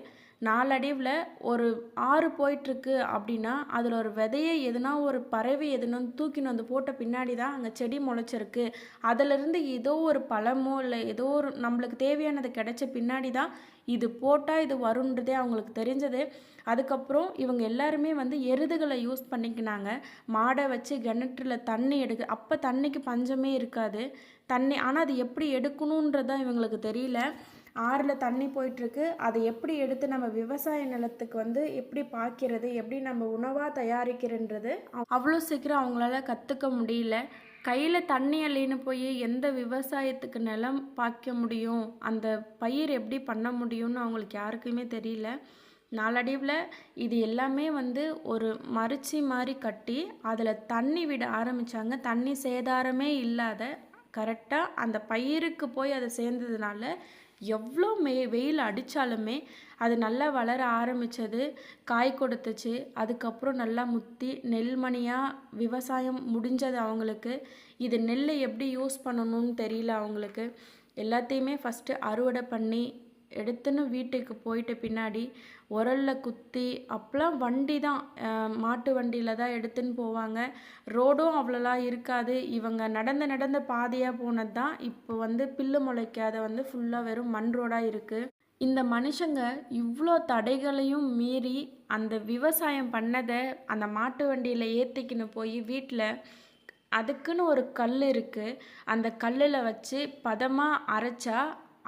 நாளடைவில் ஒரு ஆறு போயிட்டுருக்கு அப்படின்னா அதில் ஒரு விதையை எதுனா ஒரு பறவை எதுனா தூக்கின்னு போட்ட பின்னாடி தான் அங்கே செடி முளைச்சிருக்கு. அதிலிருந்து ஏதோ ஒரு பழமோ இல்லை ஏதோ ஒரு நம்மளுக்கு தேவையானது கிடைச்ச பின்னாடி தான் இது போட்டால் இது வருன்றதே அவங்களுக்கு தெரிஞ்சது. அதுக்கப்புறம் இவங்க எல்லாருமே எருதுகளை யூஸ் பண்ணிக்கினாங்க. மாடை வச்சு கிணற்றுல தண்ணி அப்போ தண்ணிக்கு பஞ்சமே இருக்காது. ஆனால் அது எப்படி எடுக்கணுன்றதான் இவங்களுக்கு தெரியல. ஆறில் தண்ணி போயிட்டுருக்கு, அதை எப்படி எடுத்து நம்ம விவசாய நிலத்துக்கு எப்படி பாய்க்கிறது, எப்படி நம்ம உணவாக தயாரிக்கிறன்றது அவ்வளோ சீக்கிரம் அவங்களால கற்றுக்க முடியல. கையில் தண்ணி அள்ளின்னு போய் எந்த விவசாயத்துக்கு நிலம் பாய்க்க முடியும், அந்த பயிர் எப்படி பண்ண முடியும்னு அவங்களுக்கு யாருக்குமே தெரியல. நாளடைவில் இது எல்லாமே ஒரு மரிச்சி மாதிரி கட்டி அதில் தண்ணி விட ஆரம்பித்தாங்க. தண்ணி சேதாரமே இல்லாத கரெக்டாக அந்த பயிருக்கு போய் அதை சேர்ந்ததுனால எவ்வளோ வெயில் அடித்தாலுமே அது நல்லா வளர ஆரம்பித்தது, காய் கொடுத்துச்சு. அதுக்கப்புறம் நல்லா முத்தி நெல்மணியாக விவசாயம் முடிஞ்சது அவங்களுக்கு. இது நெல்லை எப்படி யூஸ் பண்ணணும்னு தெரியல அவங்களுக்கு. எல்லாத்தையுமே ஃபஸ்ட்டு அறுவடை பண்ணி எடுத்துன்னு வீட்டுக்கு போயிட்ட பின்னாடி உரலில் குத்தி அப்போலாம் வண்டி தான், மாட்டு வண்டியில் தான் எடுத்துன்னு போவாங்க. ரோடும் அவ்வளோலாம் இருக்காது. இவங்க நடந்து நடந்து பாதியாக போனது தான் இப்போ வந்து பில்லு முளைக்காத வந்து ஃபுல்லாக வெறும் மண் ரோடாக இருக்குது. இந்த மனுஷங்க இவ்வளோ தடைகளையும் மீறி அந்த விவசாயம் பண்ணதை அந்த மாட்டு வண்டியில் ஏற்றிக்கின்னு போய் வீட்டில் அதுக்குன்னு ஒரு கல் இருக்குது. அந்த கல்லில் வச்சு பதமாக அரைச்சா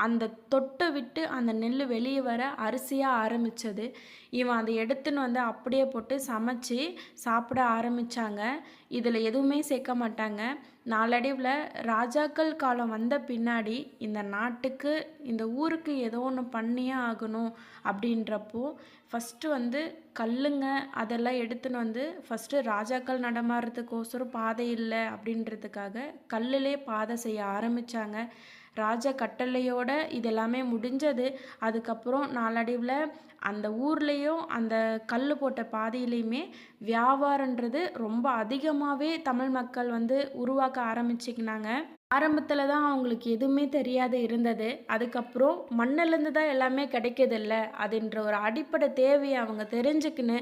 அந்த தொட்டை விட்டு அந்த நெல் வெளியே வர அரிசியாக ஆரம்பித்தது. இவன் அதை எடுத்துன்னு வந்து அப்படியே போட்டு சமைச்சு சாப்பிட ஆரம்பித்தாங்க. இதில் எதுவுமே சேர்க்க மாட்டாங்க. நாளடைவில் ராஜாக்கள் காலம் வந்த பின்னாடி இந்த நாட்டுக்கு இந்த ஊருக்கு ஏதோ ஒன்று பண்ணியே ஆகணும் அப்படின்றப்போ ஃபஸ்ட்டு வந்து கல்லுங்க அதெல்லாம் எடுத்துன்னு வந்து ஃபஸ்ட்டு ராஜாக்கள் நடமாடுறதுக்கோசரம் பாதை இல்லை அப்படின்றதுக்காக கல்லுலே பாதை செய்ய ஆரம்பித்தாங்க. ராஜ கட்டளையோட இதெல்லாமே முடிஞ்சது. அதுக்கப்புறம் நாளடைவில் அந்த ஊர்லேயும் அந்த கல் போட்ட பாதையிலையுமே வியாபாரன்றது ரொம்ப அதிகமாகவே தமிழ் மக்கள் வந்து உருவாக்க ஆரம்பிச்சிக்கினாங்க. ஆரம்பத்தில் தான் அவங்களுக்கு எதுவுமே தெரியாது இருந்தது. அதுக்கப்புறம் மண்ணிலேருந்து தான் எல்லாமே கிடைக்கிதில்ல, அதுன்ற ஒரு அடிப்படை தேவையை அவங்க தெரிஞ்சுக்கின்னு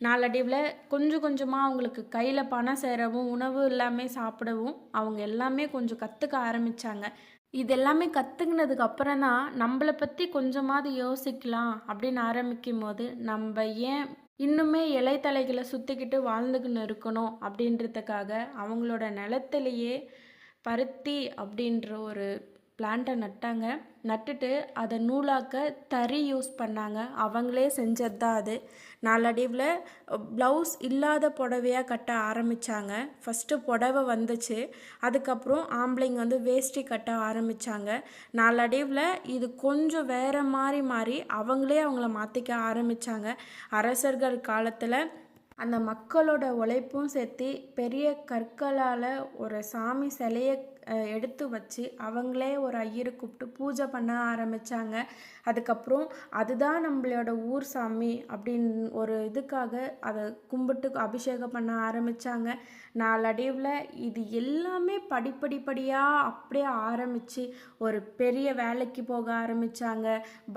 நாளடைவில் கொஞ்சம் கொஞ்சமாக அவங்களுக்கு கையில் பணம் சேரவும் உணவு எல்லாமே சாப்பிடவும் அவங்க எல்லாமே கொஞ்சம் கற்றுக்க ஆரம்பித்தாங்க. இதெல்லாமே கற்றுக்கினதுக்கு அப்புறம் தான் நம்மளை பற்றி கொஞ்சமாவது யோசிக்கலாம் அப்படின்னு ஆரம்பிக்கும் போது நம்ம ஏன் இன்னுமே இலைத்தலைகளை சுற்றிக்கிட்டு வாழ்ந்துக்கின்னு இருக்கணும் அப்படின்றதுக்காக அவங்களோட நிலத்திலேயே பருத்தி அப்படின்ற ஒரு பிளான்ட்டை நட்டாங்க. நட்டுட்டு அதை நூலாக்க தறி யூஸ் பண்ணாங்க. அவங்களே செஞ்சது தான் அது. நாளடைவில் ப்ளவுஸ் இல்லாத புடவையாக கட்ட ஆரம்பித்தாங்க. ஃபஸ்ட்டு புடவை வந்துச்சு. அதுக்கப்புறம் ஆம்பளைங்க வந்து வேஷ்டி கட்ட ஆரம்பித்தாங்க. நாளடைவில் இது கொஞ்சம் வேறு மாறி அவங்களே அவங்கள மாற்றிக்க ஆரம்பித்தாங்க. அரசர்கள் காலத்தில் அந்த மக்களோட உழைப்பும் சேர்த்து பெரிய கற்களால் ஒரு சாமி சிலையை எடுத்து வச்சு அவங்களே ஒரு ஐயரை கூப்பிட்டு பூஜை பண்ண ஆரம்பித்தாங்க. அதுக்கப்புறம் அதுதான் நம்மளோட ஊர் சாமி அப்படின்னு ஒரு இதுக்காக அதை கும்பிட்டு அபிஷேகம் பண்ண ஆரம்பித்தாங்க. நாளடைவில் இது எல்லாமே படிப்படியாக அப்படியே ஆரம்பித்து ஒரு பெரிய வேலைக்கு போக ஆரம்பித்தாங்க.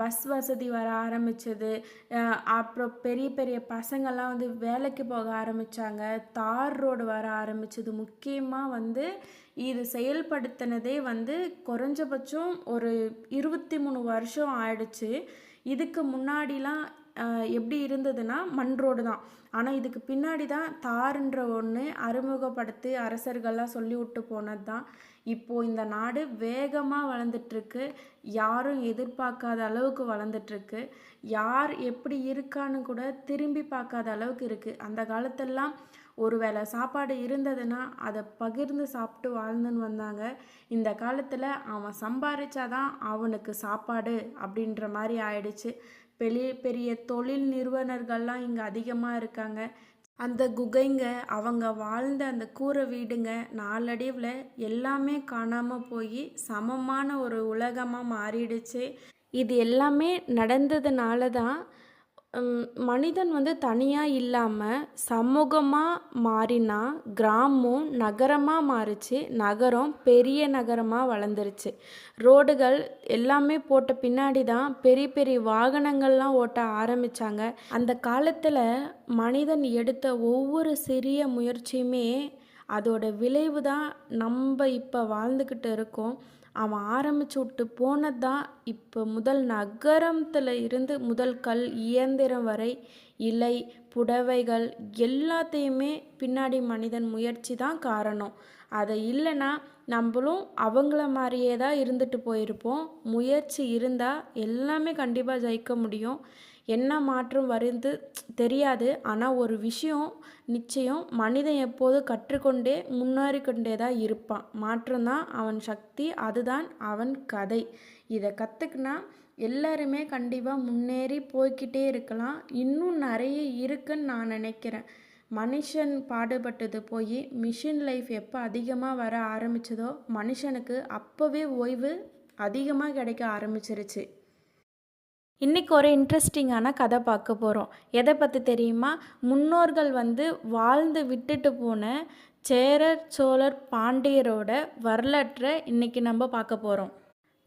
பஸ் வசதி வர ஆரம்பித்தது. அப்புறம் பெரிய பெரிய பசங்கள்லாம் வந்து வேலைக்கு போக ஆரம்பித்தாங்க. தார் ரோடு வர ஆரம்பித்தது. முக்கியமாக வந்து இது செயல்படுத்தினதே வந்து குறைஞ்சபட்சம் ஒரு 23 வருஷம் ஆயிடுச்சு. இதுக்கு முன்னாடிலாம் எப்படி இருந்ததுன்னா மண் ரோடு தான். ஆனால் இதுக்கு பின்னாடி தான் தாருன்ற ஒன்று அறிமுகப்படுத்தி அரசர்கள்லாம் சொல்லி விட்டு போனது தான். இப்போது இந்த நாடு வேகமாக வளர்ந்துட்டுருக்கு. யாரும் எதிர்பார்க்காத அளவுக்கு வளர்ந்துட்டுருக்கு. யார் எப்படி இருக்கான்னு கூட திரும்பி பார்க்காத அளவுக்கு இருக்குது. அந்த காலத்தெல்லாம் ஒரு வேளை சாப்பாடு இருந்ததுன்னா அதை பகிர்ந்து சாப்பிட்டு வாழ்ந்துன்னு வந்தாங்க. இந்த காலத்தில் அவன் சம்பாதிச்சாதான் அவனுக்கு சாப்பாடு அப்படின்ற மாதிரி ஆயிடுச்சு. பெரிய பெரிய தொழில் நிறுவனர்கள்லாம் இங்கே அதிகமாக இருக்காங்க. அந்த குகைங்க அவங்க வாழ்ந்த அந்த கூரை வீடுங்க நாளடைவில் எல்லாமே காணாமல் போய் சமமான ஒரு உலகமாக மாறிடுச்சு. இது எல்லாமே நடந்ததுனால தான் மனிதன் வந்து தனியாக இல்லாமல் சமூகமாக மாறினா கிராமம் நகரமாக மாறிச்சு. நகரம் பெரிய நகரமாக வளர்ந்துருச்சு. ரோடுகள் எல்லாமே போட்ட பின்னாடி தான் பெரிய பெரிய வாகனங்கள்லாம் ஓட்ட ஆரம்பித்தாங்க. அந்த காலத்தில் மனிதன் எடுத்த ஒவ்வொரு சிறிய முயற்சியுமே அதோட விளைவு தான் நம்ம இப்போ வாழ்ந்துக்கிட்டு இருக்கோம். அவன் ஆரம்பிச்சு விட்டு போனது தான் இப்போ முதல் நகரத்தில் இருந்து முதல் கல் இயந்திரம் வரை இலை புடவைகள் எல்லாத்தையுமே பின்னாடி மனிதன் முயற்சி தான் காரணம். அதை இல்லைன்னா நம்மளும் அவங்கள மாதிரியே தான் இருந்துட்டு போயிருப்போம். முயற்சி இருந்தால் எல்லாமே கண்டிப்பாக ஜெயிக்க முடியும். என்ன மாற்றம் வருது தெரியாது. ஆனால் ஒரு விஷயம் நிச்சயம், மனிதன் எப்போது கற்றுக்கொண்டே முன்னேறிக்கொண்டே தான் இருப்பான். மாற்றம்தான் அவன் சக்தி, அதுதான் அவன் கதை. இதை கற்றுக்கினா எல்லாருமே கண்டிப்பாக முன்னேறி போய்கிட்டே இருக்கலாம். இன்னும் நிறைய இருக்குன்னு நான் நினைக்கிறேன். மனுஷன் பாடுபட்டது போய் மிஷின் லைஃப் எப்போ அதிகமாக வர ஆரம்பித்ததோ மனுஷனுக்கு அப்போவே ஓய்வு அதிகமாக கிடைக்க ஆரம்பிச்சிருச்சு. இன்றைக்கி ஒரு இன்ட்ரெஸ்டிங்கான கதை பார்க்க போகிறோம். எதை பற்றி தெரியுமா? முன்னோர்கள் வந்து வாழ்ந்து விட்டுட்டு போன சேரர் சோழர் பாண்டியரோட வரலாற்றை இன்றைக்கி நம்ம பார்க்க போகிறோம்.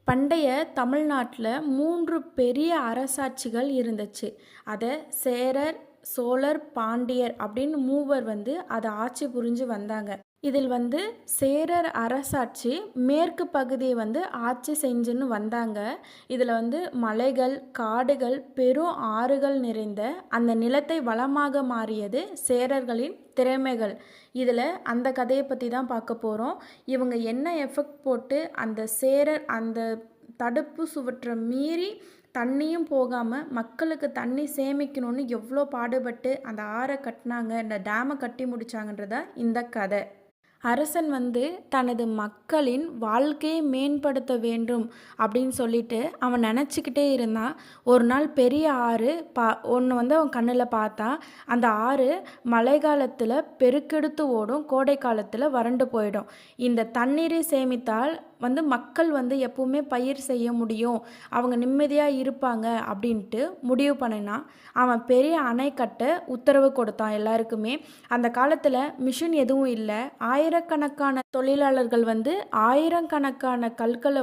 பண்டைய தமிழ்நாட்டில் 3 பெரிய அரசாட்சிகள் இருந்துச்சு. அதை சேரர், சோழர், பாண்டியர் அப்படின்னு மூவர் அதை ஆட்சி புரிஞ்சு வந்தாங்க. இதில் சேரர் அரசாட்சி மேற்கு பகுதியை ஆட்சி செஞ்சுன்னு வந்தாங்க. இதில் மலைகள், காடுகள், பெரும் ஆறுகள் நிறைந்த அந்த நிலத்தை வளமாக மாறியது சேரர்களின் திறமைகள். இதில் அந்த கதையை பற்றி தான் பார்க்க போகிறோம். இவங்க என்ன எஃபெக்ட் போட்டு அந்த சேரர் அந்த தடுப்பு சுவற்றை மீறி தண்ணியும் போகாமல் மக்களுக்கு தண்ணி சேமிக்கணும்னு எவ்வளோ பாடுபட்டு அந்த ஆறை கட்டினாங்க, இந்த டேமை கட்டி முடித்தாங்கன்றதா இந்த கதை. அரசன் தனது மக்களின் வாழ்க்கையை மேம்படுத்த வேண்டும் அப்படின்னு சொல்லிட்டு அவன் நினச்சிக்கிட்டே இருந்தான். ஒரு நாள் பெரிய ஆறு ஒன்று அவன் கண்ணில் பார்த்தா. அந்த ஆறு மழை காலத்தில் பெருக்கெடுத்து ஓடும், கோடை காலத்தில் வறண்டு போயிடும். இந்த தண்ணீரை சேமித்தால் மக்கள் எப்பவுமே பயிர் செய்ய முடியும், அவங்க நிம்மதியாக இருப்பாங்க அப்படின்ட்டு முடிவு பண்ணினான். அவன் பெரிய அணை கட்ட உத்தரவு கொடுத்தான் எல்லாருக்குமே. அந்த காலத்தில் மிஷின் எதுவும் இல்லை. ஆயிரக்கணக்கான தொழிலாளர்கள் ஆயிரக்கணக்கான கற்களை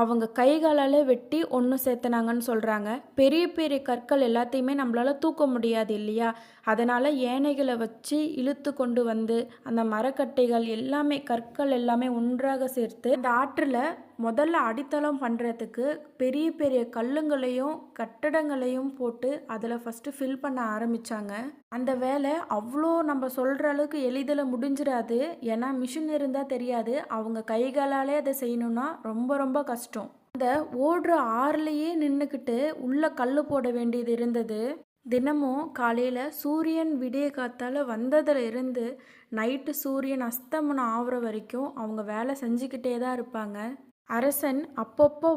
அவங்க கைகளால் வெட்டி ஒன்று சேர்த்துனாங்கன்னு சொல்கிறாங்க. பெரிய பெரிய கற்கள் எல்லாத்தையுமே நம்மளால் தூக்க முடியாது இல்லையா? அதனால் ஏனைகளை வச்சு இழுத்து கொண்டு அந்த மரக்கட்டைகள் எல்லாமே, கற்கள் எல்லாமே ஒன்றாக சேர்த்து இந்த ஆற்றில் முதல்ல அடித்தளம் பண்ணுறதுக்கு பெரிய பெரிய கல்லுங்களையும் கட்டடங்களையும் போட்டு அதில் ஃபஸ்ட்டு ஃபில் பண்ண ஆரம்பித்தாங்க. அந்த வேலை அவ்வளோ நம்ம சொல்கிற அளவுக்கு எளிதில் முடிஞ்சிடாது. ஏன்னா மிஷின் இருந்தால் தெரியாது, அவங்க கைகளாலே அதை செய்யணும்னா ரொம்ப ரொம்ப கஷ்டம். அந்த ஓடுற ஆறுலேயே நின்றுக்கிட்டு உள்ள கல் போட வேண்டியது இருந்தது. தினமும் காலையில் சூரியன் விடிய காத்தால் வந்ததில் இருந்து நைட்டு சூரியன் அஸ்தமனம் ஆகிற வரைக்கும் அவங்க வேலை செஞ்சுக்கிட்டே தான் இருப்பாங்க. அரசன் அப்பப்போ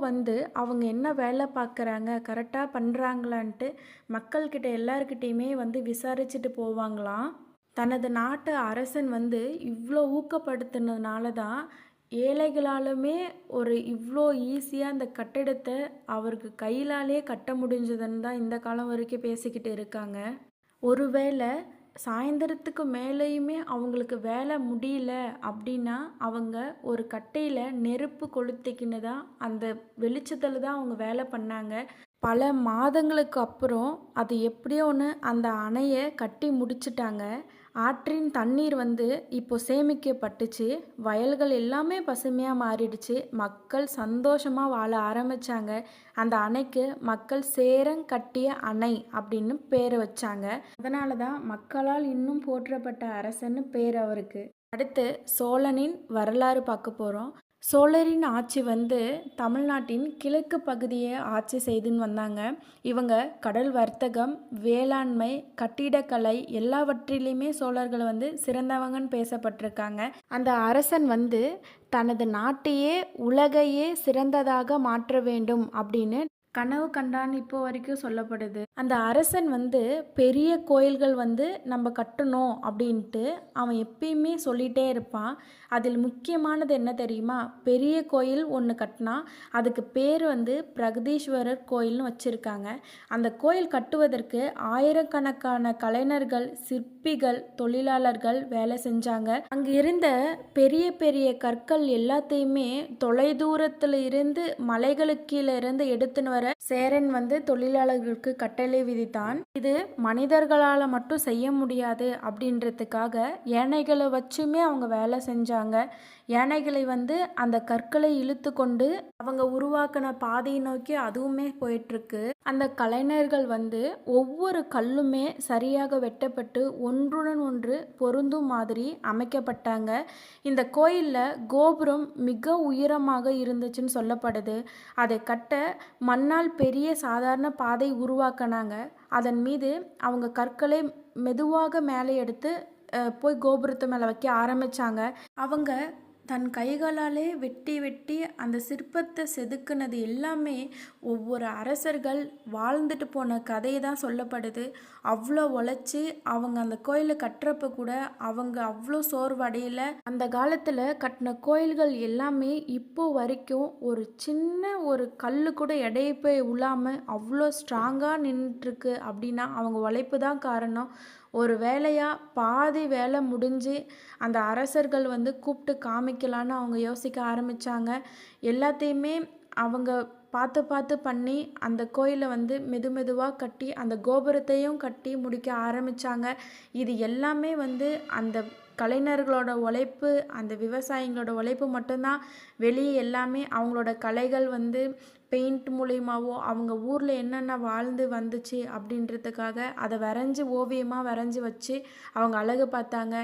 அவங்க என்ன வேலை பார்க்குறாங்க, கரெக்டாக பண்ணுறாங்களான்ட்டு மக்கள்கிட்ட எல்லார்கிட்டையுமே விசாரிச்சுட்டு போவாங்களாம். தனது நாட்டு அரசன் இவ்வளோ ஊக்கப்படுத்தினதுனால தான் ஏழைகளாலுமே இவ்வளோ ஈஸியாக அந்த கட்டிடத்தை அவருக்கு கையிலாலே கட்ட முடிஞ்சதுன்னு தான் இந்த காலம் வரைக்கும் பேசிக்கிட்டு இருக்காங்க. ஒருவேளை சாயந்தரத்துக்கு மேலேயுமே அவங்களுக்கு வேலை முடியல அப்படின்னா அவங்க ஒரு கட்டையில் நெருப்பு கொளுத்திக்கின்னு தான் அந்த வெளிச்சத்தில் தான் அவங்க வேலை பண்ணாங்க. பல மாதங்களுக்கு அப்புறம் அது எப்படியோ ஒன்று அந்த அணையை கட்டி முடிச்சிட்டாங்க. ஆற்றின் தண்ணீர் இப்போ சேமிக்கப்பட்டுச்சு. வயல்கள் எல்லாமே பசுமையாக மாறிடுச்சு. மக்கள் சந்தோஷமாக வாழ ஆரம்பித்தாங்க. அந்த அணைக்கு மக்கள் சேரங் கட்டிய அணை அப்படின்னு பேரை வச்சாங்க. அதனால தான் மக்களால் இன்னும் போற்றப்பட்ட அரசன்னு பேர் அவருக்கு. அடுத்து சோழனின் வரலாறு பார்க்க போகிறோம். சோழரின் ஆட்சி தமிழ்நாட்டின் கிழக்கு பகுதியை ஆட்சி செய்துன்னு வந்தாங்க. இவங்க கடல் வர்த்தகம், வேளாண்மை, கட்டிடக்கலை எல்லாவற்றிலையுமே சோழர்கள் சிறந்தவங்கன்னு பேசப்பட்டிருக்காங்க. அந்த அரசன் தனது நாட்டையே உலகையே சிறந்ததாக மாற்ற வேண்டும் அப்படின்னு கனவு கண்டான்னு இப்போ வரைக்கும் சொல்லப்படுது. அந்த அரசன் பெரிய கோயில்கள் நம்ம கட்டணும் அப்படின்ட்டு அவன் எப்பயுமே சொல்லிகிட்டே இருப்பான். அதில் முக்கியமானது என்ன தெரியுமா? பெரிய கோயில் ஒன்று கட்டினா அதுக்கு பேர் பிரகதீஸ்வரர் கோயில்னு வச்சுருக்காங்க. அந்த கோயில் கட்டுவதற்கு ஆயிரக்கணக்கான கலைஞர்கள், சிற்பிகள், தொழிலாளர்கள் வேலை செஞ்சாங்க. அங்கே இருந்த பெரிய பெரிய கற்கள் எல்லாத்தையுமே தொலைதூரத்தில் இருந்து மலைகளுக்கு கீழே இருந்து எடுத்துன்னு வர சேரன் தொழிலாளர்களுக்கு கட்டளை விதித்தான். இது மனிதர்களால் மட்டும் செய்ய முடியாது அப்படின்றதுக்காக யானைகளை வச்சுமே அவங்க வேலை செஞ்சாங்க. யானைகளை அந்த கற்களை இழுத்து கொண்டு அவங்க உருவாக்கின பாதையை நோக்கி அதுவுமே போயிட்டுருக்கு. அந்த கலைஞர்கள் ஒவ்வொரு கல்லுமே சரியாக வெட்டப்பட்டு ஒன்றுடன் ஒன்று பொருந்தும் மாதிரி அமைக்கப்பட்டாங்க. இந்த கோயிலில் கோபுரம் மிக உயரமாக இருந்துச்சுன்னு சொல்லப்படுது. அதை கட்ட மண்ணால் பெரிய சாதாரண பாதை உருவாக்கினாங்க. அதன் மீது அவங்க கற்களை மெதுவாக மேலே எடுத்து போய் கோபுரத்து மேலே வைக்க ஆரம்பித்தாங்க. அவங்க தன் கைகளாலே வெட்டி வெட்டி அந்த சிற்பத்தை செதுக்குனது எல்லாமே ஒவ்வொரு அரசர்கள் வாழ்ந்துட்டு போன கதையை தான் சொல்லப்படுது. அவ்வளோ உழைச்சி அவங்க அந்த கோயிலை கட்டுறப்ப கூட அவங்க அவ்வளோ சோர்வடையலை. அந்த காலத்தில் கட்டின கோயில்கள் எல்லாமே இப்போ வரைக்கும் ஒரு சின்ன ஒரு கல் கூட எடையை உள்ளாமல் அவ்வளோ ஸ்ட்ராங்காக நின்றுட்டுருக்கு. அப்படின்னா அவங்க உழைப்பு தான் காரணம். ஒரு வேலையாக பாதி வேலை முடிஞ்சு அந்த அரசர்கள் கூப்பிட்டு காமிக்கலான்னு அவங்க யோசிக்க ஆரம்பித்தாங்க. எல்லாத்தையுமே அவங்க பார்த்து பார்த்து பண்ணி அந்த கோயிலை வந்து மெதுவாக கட்டி அந்த கோபுரத்தையும் கட்டி முடிக்க ஆரம்பித்தாங்க. இது எல்லாமே வந்து அந்த கலைஞர்களோட உழைப்பு, அந்த விவசாயிங்களோட உழைப்பு மட்டும்தான். வெளியே எல்லாமே அவங்களோட கலைகள் வந்து பெயிண்ட் மூலியமாவோ அவங்க ஊரில் என்னென்ன வாழ்ந்து வந்துச்சு அப்படின்றதுக்காக அதை வரைஞ்சி ஓவியமாக வரைஞ்சி வச்சு அவங்க அழகு பார்த்தாங்க.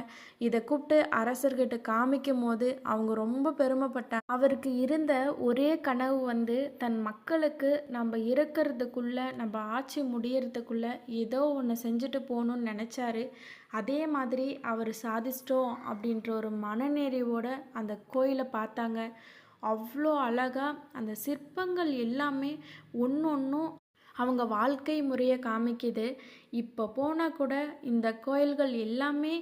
இதை கூப்பிட்டு அரசர்கிட்ட காமிக்கும் போது அவங்க ரொம்ப பெருமைப்பட்டாங்க. அவருக்கு இருந்த ஒரே கனவு வந்து தன் மக்களுக்கு நம்ம இருக்கிறதுக்குள்ளே நம்ம ஆட்சி முடியறதுக்குள்ளே ஏதோ ஒன்று செஞ்சுட்டு போகணுன்னு நினச்சாரு. அதே மாதிரி அவர் சாதிச்சிட்டோம் அப்படின்ற ஒரு மனநிறைவோட அந்த கோயிலை பார்த்தாங்க. அவ்வளோ அழகாக அந்த சிற்பங்கள் எல்லாமே ஒன்று ஒன்றும் அவங்க வாழ்க்கை முறையை காமிக்குது. இப்போ போனால் கூட இந்த கோயில்கள் எல்லாமே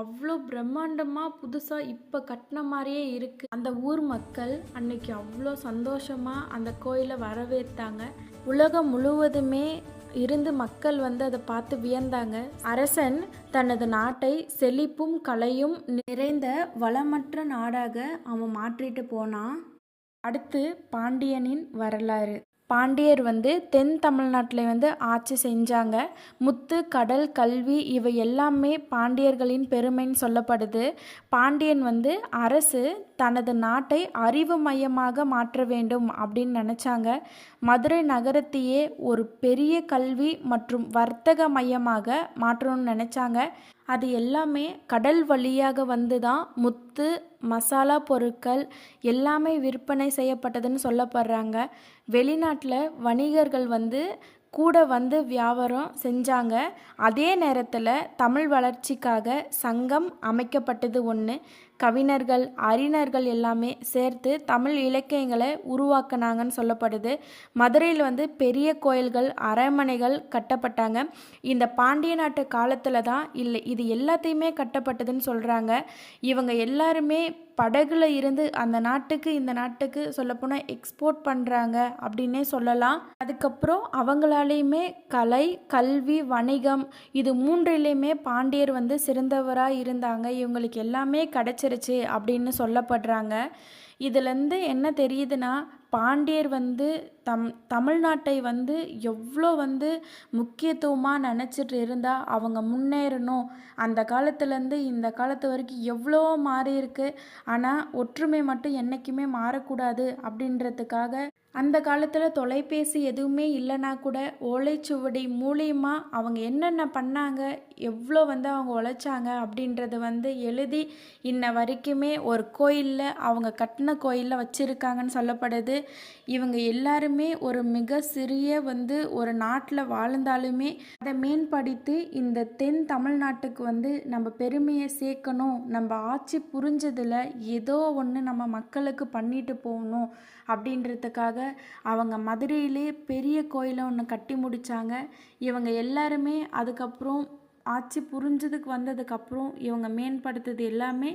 அவ்வளோ பிரம்மாண்டமாக புதுசாக இப்போ கட்டின மாதிரியே இருக்குது. அந்த ஊர் மக்கள் அன்னைக்கு அவ்வளோ சந்தோஷமாக அந்த கோயிலை வரவேற்றாங்க. உலகம் முழுவதுமே இருந்து மக்கள் வந்து அதை பார்த்து வியந்தாங்க. அரசன் தனது நாட்டை செழிப்பும் கலையும் நிறைந்த வளமற்ற நாடாக அவன் மாற்றிட்டு போனான். அடுத்து பாண்டியனின் வரலாறு. பாண்டியர் வந்து தென் தமிழ்நாட்டில் வந்து ஆட்சி செஞ்சாங்க. முத்து, கடல், கல்வி இவை எல்லாமே பாண்டியர்களின் பெருமைன்னு சொல்லப்படுது. பாண்டியன் வந்து அரசு தனது நாட்டை அறிவு மையமாக மாற்ற வேண்டும் அப்படின்னு நினச்சாங்க. மதுரை நகரத்தையே ஒரு பெரிய கல்வி மற்றும் வர்த்தக மையமாக மாற்றணும்னு நினச்சாங்க. அது எல்லாமே கடல் வழியாக வந்து தான் முத்து, மசாலா பொருட்கள் எல்லாமே விற்பனை செய்யப்பட்டதுன்னு சொல்லப்படுறாங்க. வெளிநாட்டில் வணிகர்கள் வந்து கூட வந்து வியாபாரம் செஞ்சாங்க. அதே நேரத்தில் தமிழ் வளர்ச்சிக்காக சங்கம் அமைக்கப்பட்டது ஒன்று. கவிஞர்கள், அறிஞர்கள் எல்லாமே சேர்த்து தமிழ் இலக்கியங்களை உருவாக்குனாங்கன்னு சொல்லப்படுது. மதுரையில் வந்து பெரிய கோயில்கள், அரண்மனைகள் கட்டப்பட்டாங்க. இந்த பாண்டிய நாட்டு காலத்தில் தான் இல்லை இது எல்லாத்தையுமே கட்டப்பட்டதுன்னு சொல்கிறாங்க. இவங்க எல்லாருமே படகுல இருந்து அந்த நாட்டுக்கு இந்த நாட்டுக்கு சொல்லப்போனால் எக்ஸ்போர்ட் பண்ணுறாங்க அப்படின்னே சொல்லலாம். அதுக்கப்புறம் அவங்களாலேயுமே கலை, கல்வி, வணிகம் இது மூன்றிலையுமே பாண்டியர் வந்து சிறந்தவராக இருந்தாங்க. இவங்களுக்கு எல்லாமே கிடைச்சிருச்சு அப்படின்னு சொல்லப்படுறாங்க. இதுலேருந்து என்ன தெரியுதுன்னா பாண்டியர் வந்து தமிழ்நாட்டை வந்து எவ்வளோ வந்து முக்கியத்துவமாக நினச்சிட்டு இருந்தால் அவங்க முன்னேறணும். அந்த காலத்துலேருந்து இந்த காலத்து வரைக்கும் எவ்வளோ மாறி இருக்கு. ஆனால் ஒற்றுமை மட்டும் என்றைக்குமே மாறக்கூடாது அப்படின்றதுக்காக அந்த காலத்தில் தொலைபேசி எதுவுமே இல்லைனா கூட ஓலைச்சுவடி மூலியமாக அவங்க என்னென்ன பண்ணாங்க, எவ்வளோ வந்து அவங்க உழைச்சாங்க அப்படின்றத வந்து எழுதி இன்ன வரைக்குமே ஒரு கோயிலில் அவங்க கட்டின கோயிலில் வச்சுருக்காங்கன்னு சொல்லப்படுது. இவங்க எல்லாருமே ஒரு மிக சிறிய வந்து ஒரு நாட்டில் வாழ்ந்தாலுமே அதை மேம்படுத்தி இந்த தென் தமிழ்நாட்டுக்கு வந்து நம்ம பெருமையை சேர்க்கணும். நம்ம ஆட்சி புரிஞ்சதில் ஏதோ ஒன்று நம்ம மக்களுக்கு பண்ணிட்டு போகணும் அப்படின்றதுக்காக அவங்க மதுரையிலே பெரிய கோயிலை ஒன்று கட்டி முடித்தாங்க. இவங்க எல்லாருமே அதுக்கப்புறம் ஆட்சி புரிஞ்சதுக்கு வந்ததுக்கப்புறம் இவங்க மேம்படுத்துறது எல்லாமே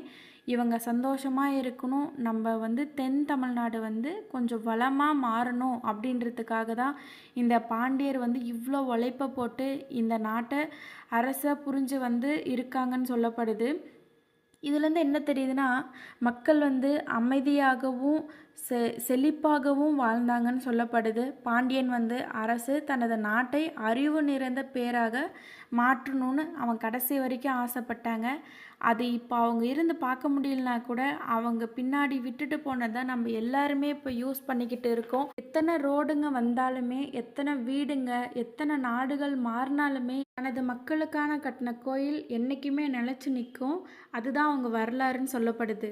இவங்க சந்தோஷமாக இருக்கணும், நம்ம வந்து தென் தமிழ்நாடு வந்து கொஞ்சம் வளமாக மாறணும் அப்படின்றதுக்காக தான் இந்த பாண்டியர் வந்து இவ்வளோ உழைப்பை போட்டு இந்த நாட்டை அரசை புரிஞ்சு வந்து இருக்காங்கன்னு சொல்லப்படுது. இதுலேருந்து என்ன தெரியுதுன்னா மக்கள் வந்து அமைதியாகவும் செழிப்பாகவும் வாழ்ந்தாங்கன்னு சொல்லப்படுது. பாண்டியன் வந்து அரசு தனது நாட்டை அறிவு நிறைந்த பேராக மாற்றணும்னு அவன் கடைசி வரைக்கும் ஆசைப்பட்டாங்க. அது இப்போ அவங்க இருந்து பார்க்க முடியலனா கூட அவங்க பின்னாடி விட்டுட்டு போனதை நம்ம எல்லாருமே இப்போ யூஸ் பண்ணிக்கிட்டு இருக்கோம். எத்தனை ரோடுங்க வந்தாலுமே, எத்தனை வீடுங்க, எத்தனை நாடுகள் மாறினாலுமே தனது மக்களுக்கான கட்டின கோயில் என்றைக்குமே நிலச்சி நிற்கும். அதுதான் அவங்க வரலாறுன்னு சொல்லப்படுது.